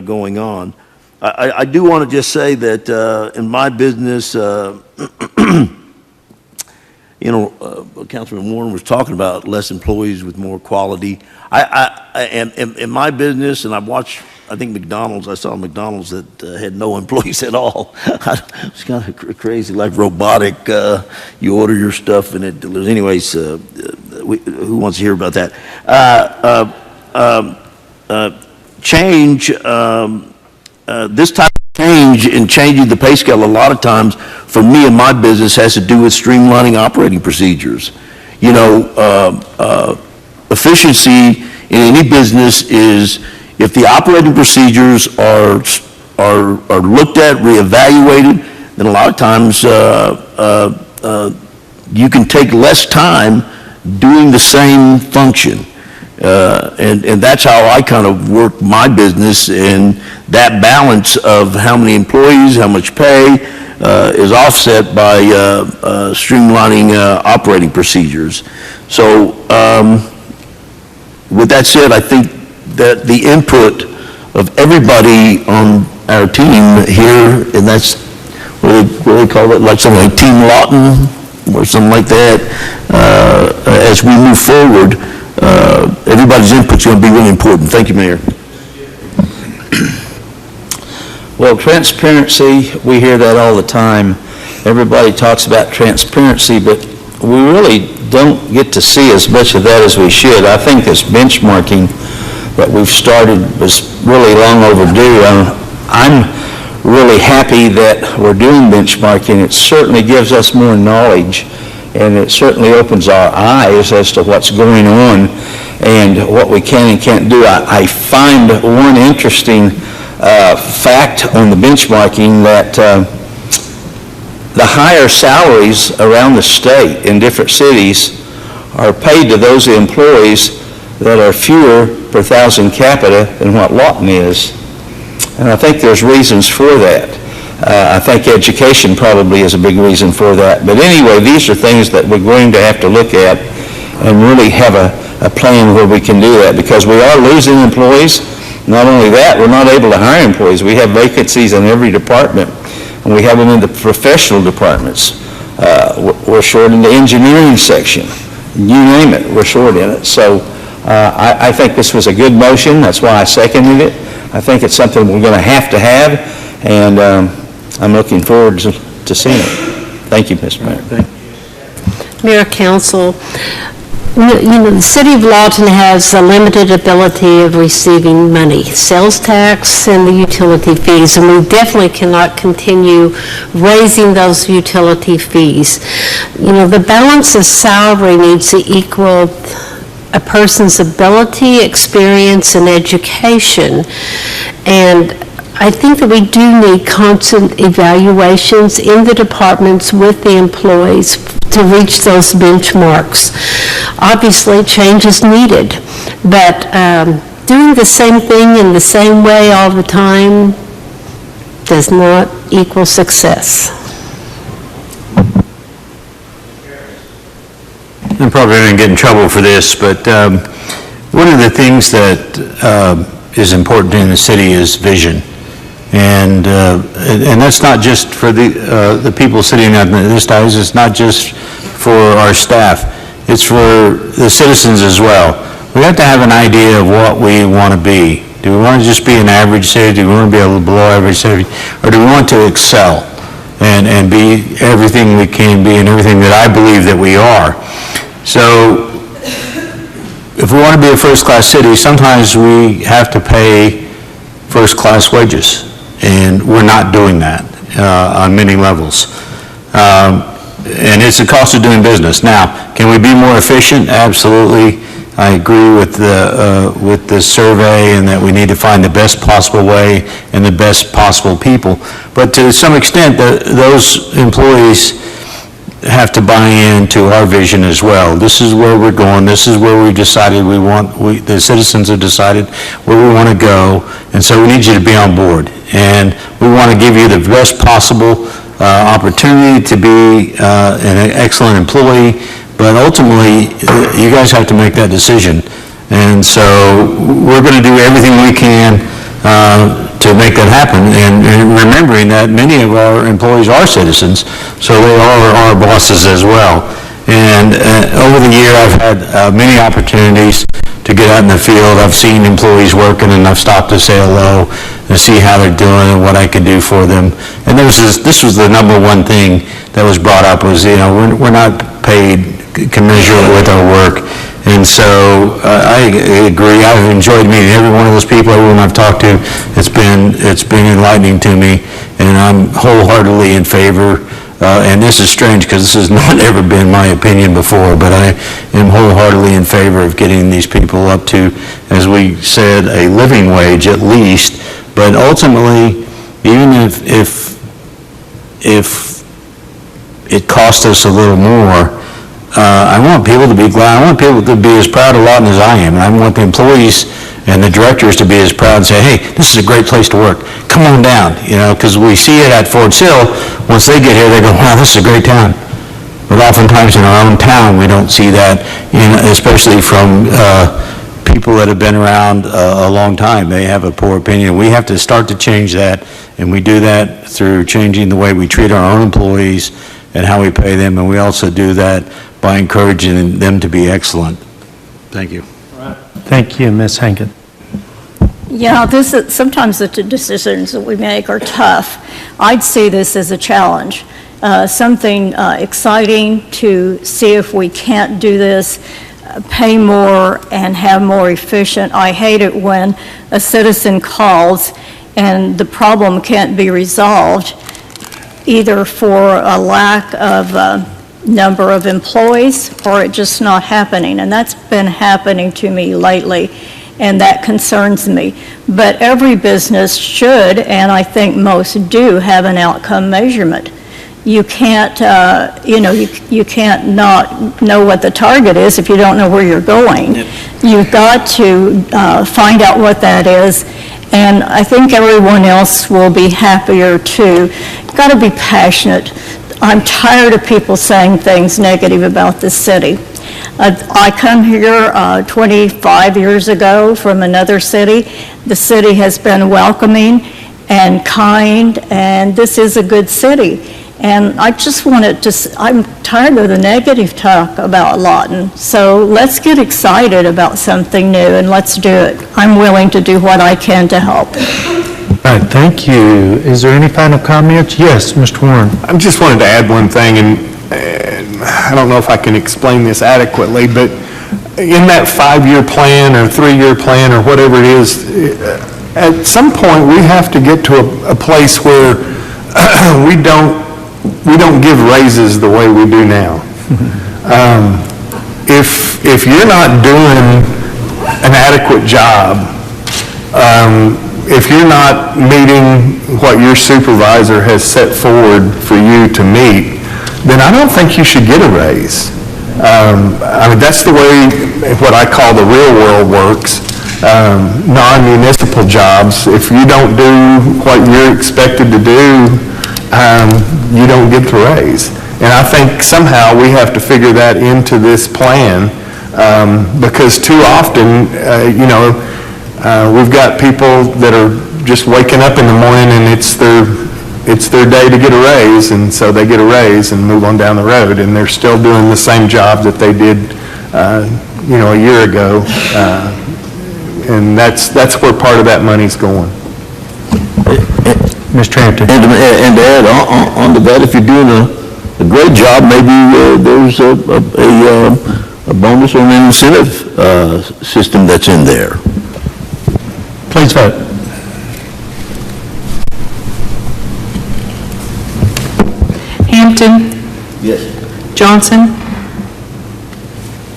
going on. I do want to just say that in my business, Councilman Warren was talking about less employees with more quality. And in my business, and I've watched, I think McDonald's, I saw McDonald's that had no employees at all. It's kind of crazy, like robotic. You order your stuff and it delivers. Anyways, who wants to hear about that? Change. This type of change in changing the pay scale, a lot of times for me and my business, has to do with streamlining operating procedures. You know, efficiency in any business is, if the operating procedures are looked at, reevaluated, then a lot of times you can take less time doing the same function. And that's how I kind of work my business, and that balance of how many employees, how much pay is offset by streamlining operating procedures. So with that said, I think that the input of everybody on our team here, and that's what they call it, like something like Team Lawton or something like that, as we move forward, everybody's input's going to be really important. Thank you, Mayor. Well, transparency, we hear that all the time. Everybody talks about transparency, but we really don't get to see as much of that as we should. I think this benchmarking that we've started was really long overdue. I'm really happy that we're doing benchmarking. It certainly gives us more knowledge, and it certainly opens our eyes as to what's going on and what we can and can't do. I find one interesting fact on the benchmarking that the higher salaries around the state in different cities are paid to those employees that are fewer per thousand capita than what Lawton is. And I think there's reasons for that. I think education probably is a big reason for that. But anyway, these are things that we're going to have to look at and really have a plan where we can do that, because we are losing employees. Not only that, we're not able to hire employees. We have vacancies in every department, and we have them in the professional departments. We're short in the engineering section. You name it, we're short in it. So I think this was a good motion. That's why I seconded it. I think it's something we're going to have, and I'm looking forward to seeing it. Thank you, Mr. Mayor. Thank you. Mayor, Council, the city of Lawton has a limited ability of receiving money, sales tax and the utility fees, and we definitely cannot continue raising those utility fees. The balance of salary needs to equal a person's ability, experience, and education. And I think that we do need constant evaluations in the departments with the employees to reach those benchmarks. Obviously, change is needed, but doing the same thing in the same way all the time does not equal success. I'm probably going to get in trouble for this, but one of the things that is important in the city is vision. And that's not just for the people sitting on this dais, it's not just for our staff, it's for the citizens as well. We have to have an idea of what we want to be. Do we want to just be an average city? Do we want to be a below average city? Or do we want to excel and be everything we can be and everything that I believe that we are? So if we want to be a first-class city, sometimes we have to pay first-class wages, and we're not doing that on many levels. And it's the cost of doing business. Now, can we be more efficient? Absolutely. I agree with the survey, and that we need to find the best possible way and the best possible people. But to some extent, those employees have to buy into our vision as well. This is where we're going. This is where we've decided the citizens have decided where we want to go, and so we need you to be on board. And we want to give you the best possible opportunity to be an excellent employee, but ultimately, you guys have to make that decision. And so we're going to do everything we can to make that happen, and remembering that many of our employees are citizens, so they are our bosses as well. And over the year, I've had many opportunities to get out in the field. I've seen employees working, and I've stopped to say hello and see how they're doing and what I can do for them. And this was the number one thing that was brought up was, we're not paid commensurate with our work. And so I agree. I've enjoyed meeting every one of those people, everyone I've talked to. It's been enlightening to me, and I'm wholeheartedly in favor. And this is strange because this has not ever been my opinion before, but I am wholeheartedly in favor of getting these people up to, as we said, a living wage at least. But ultimately, even if it costs us a little more, I want people to be glad. I want people to be as proud of Lawton as I am. And I want the employees and the directors to be as proud and say, hey, this is a great place to work. Come on down, because we see it at Fort Sill. Once they get here, they go, wow, this is a great town. But oftentimes in our own town, we don't see that, especially from people that have been around a long time. They have a poor opinion. We have to start to change that, and we do that through changing the way we treat our own employees and how we pay them, and we also do that by encouraging them to be excellent. Thank you. Thank you, Ms. Hankin. Yeah, sometimes the decisions that we make are tough. I'd see this as a challenge, something exciting to see if we can't do this, pay more and have more efficient. I hate it when a citizen calls and the problem can't be resolved, either for a lack of number of employees or it just not happening. And that's been happening to me lately, and that concerns me. But every business should, and I think most do, have an outcome measurement. You can't, you can't not know what the target is if you don't know where you're going. You've got to find out what that is, and I think everyone else will be happier too. You've got to be passionate. I'm tired of people saying things negative about this city. I come here 25 years ago from another city. The city has been welcoming and kind, and this is a good city. And I just wanted to, I'm tired of the negative talk about Lawton. So let's get excited about something new and let's do it. I'm willing to do what I can to help. All right, thank you. Is there any final comments? Yes, Mr. Warren. I just wanted to add one thing, and I don't know if I can explain this adequately, but in that 5-year plan or 3-year plan or whatever it is, at some point we have to get to a place where we don't give raises the way we do now. If you're not doing an adequate job, if you're not meeting what your supervisor has set forward for you to meet, then I don't think you should get a raise. I mean, that's the way what I call the real world works. Non-municipal jobs, if you don't do what you're expected to do, you don't get the raise. And I think somehow we have to figure that into this plan, because too often, we've got people that are just waking up in the morning and it's their day to get a raise, and so they get a raise and move on down the road, and they're still doing the same job that they did, a year ago, and that's where part of that money's going. Mr. Hampton. And to add on to that, if you're doing a great job, maybe there's a bonus or an incentive system that's in there. Please vote. Hampton. Yes. Johnson.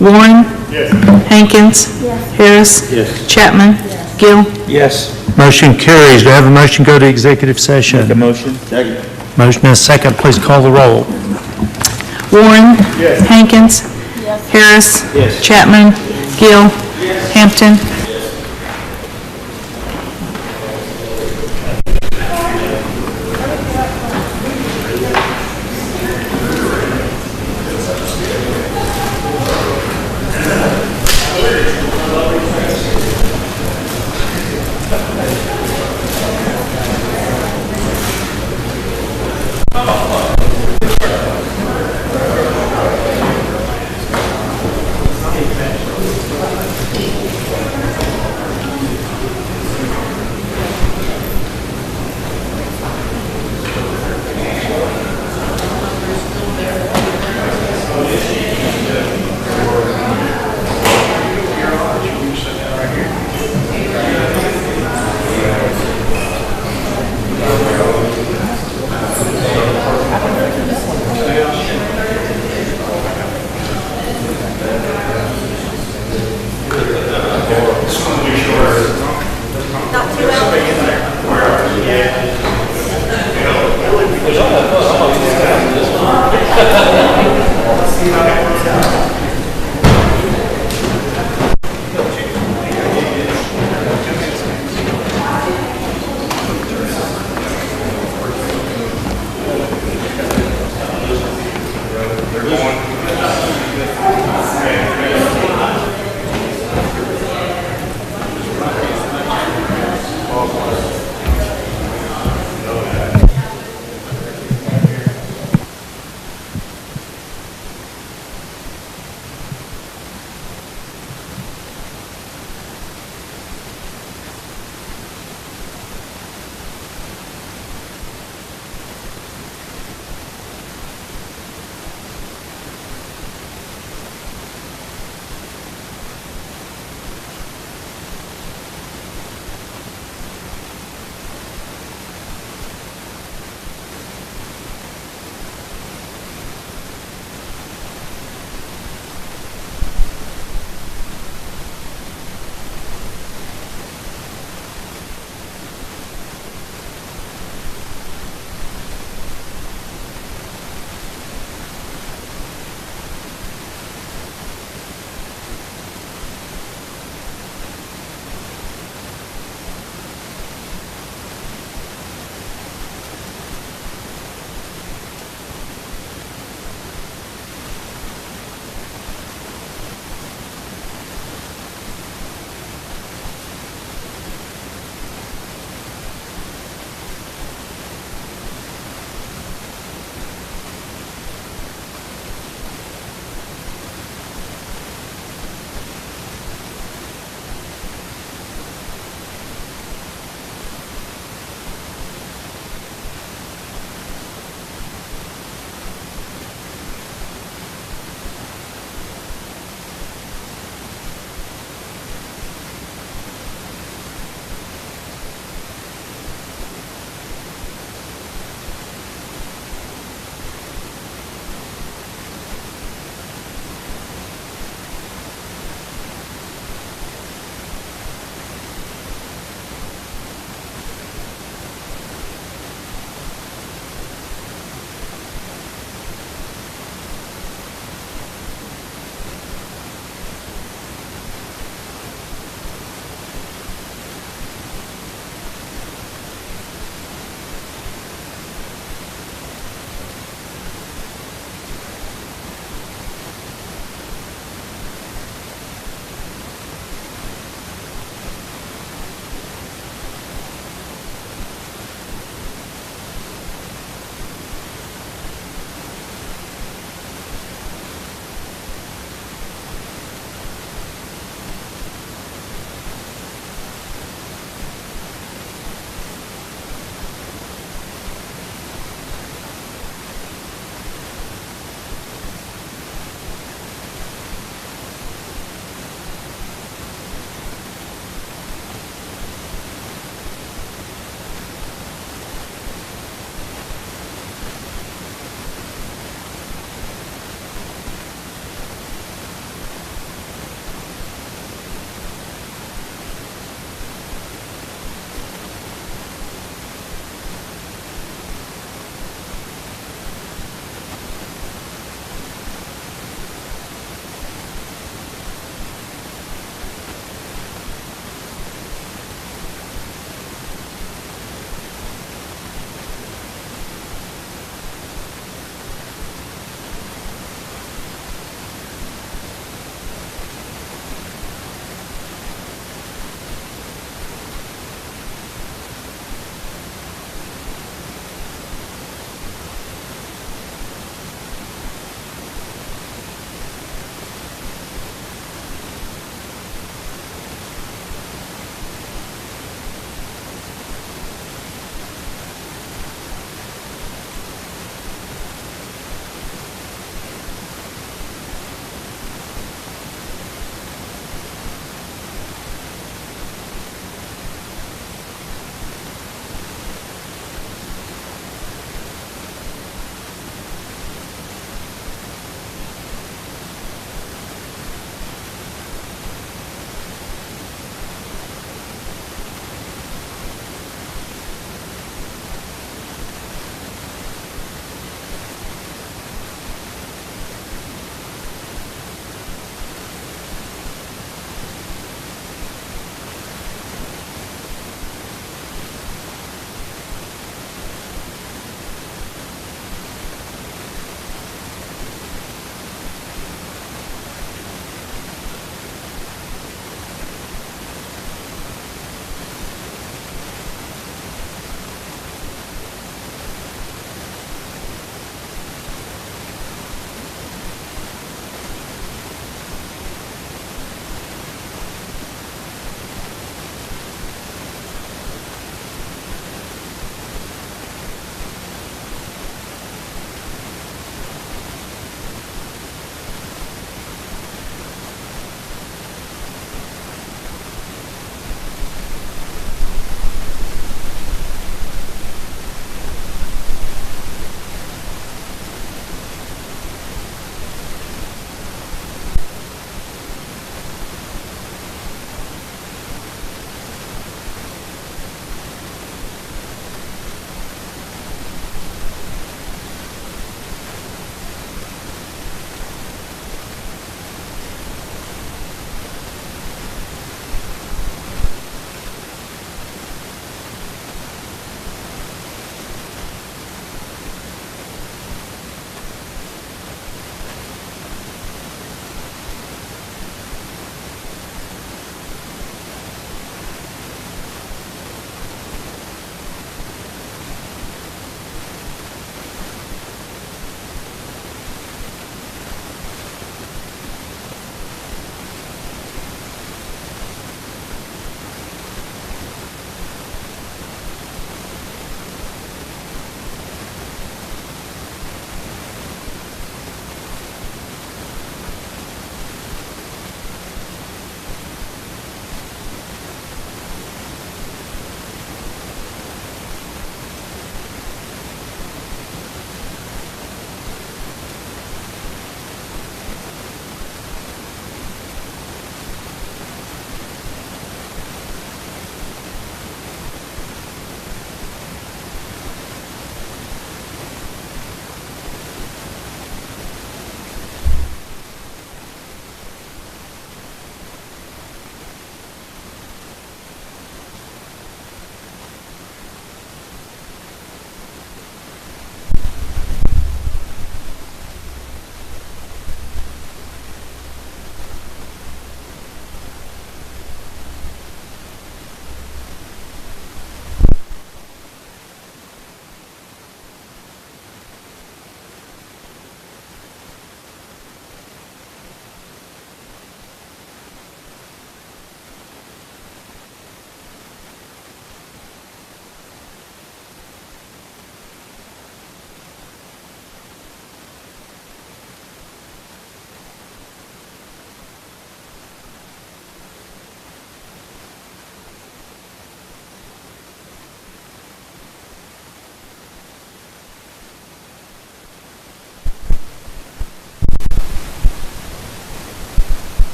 Warren. Yes. Hankins. Harris. Yes. Chapman. Gill. Yes. Motion carries. Do I have a motion to go to executive session? Make a motion. Second. Motion is second. Please call the roll. Warren. Yes. Hankins. Harris. Yes. Chapman. Gill. Hampton.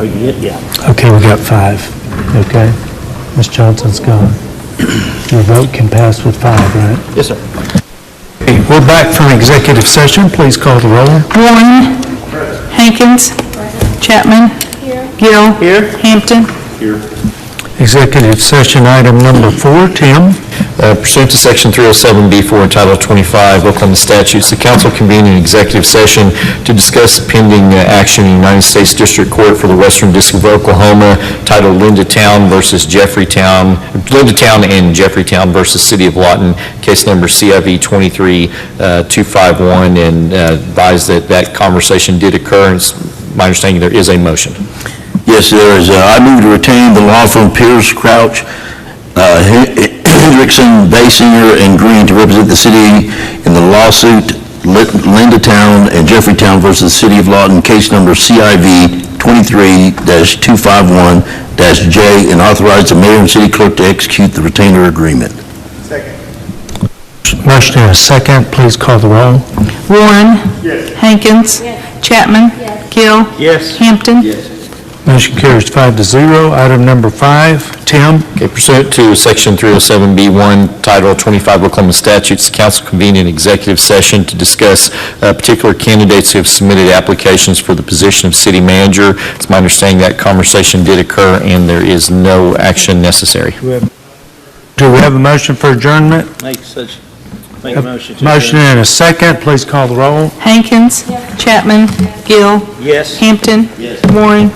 Oh, yeah. Okay, we got 5. Okay. Ms. Johnson's gone. Your vote can pass with 5, right? Yes, sir. Okay, we're back from executive session. Please call the roll. Warren. Hankins. Chapman. Gill. Hampton. Executive session item number 4, Tim. Pursuant to Section 307B4 and Title 25 Oklahoma statutes, the council convened an executive session to discuss pending action in the United States District Court for the Western District of Oklahoma titled Lindatown versus Jeffreytown, Lindatown and Jeffreytown versus City of Lawton, case number CIV 23251, and advise that that conversation did occur. And it's my understanding there is a motion. Yes, there is. I move to retain the law firm Pierce, Crouch, Hendrickson, Basinger, and Green to represent the city in the lawsuit Lindatown and Jeffreytown versus the City of Lawton, case number CIV 23-251-J, and authorize the mayor and city clerk to execute the retainer agreement. Motion and a second. Please call the roll. Warren. Hankins. Chapman. Gill. Hampton. Motion carries 5-0. Item number 5, Tim. Okay, pursuant to Section 307B1, Title 25 Oklahoma statutes, the council convened an executive session to discuss particular candidates who have submitted applications for the position of city manager. It's my understanding that conversation did occur and there is no action necessary. Do we have a motion for adjournment? Make a motion to Motion and a second. Please call the roll. Hankins. Chapman. Gill. Yes. Hampton. Warren.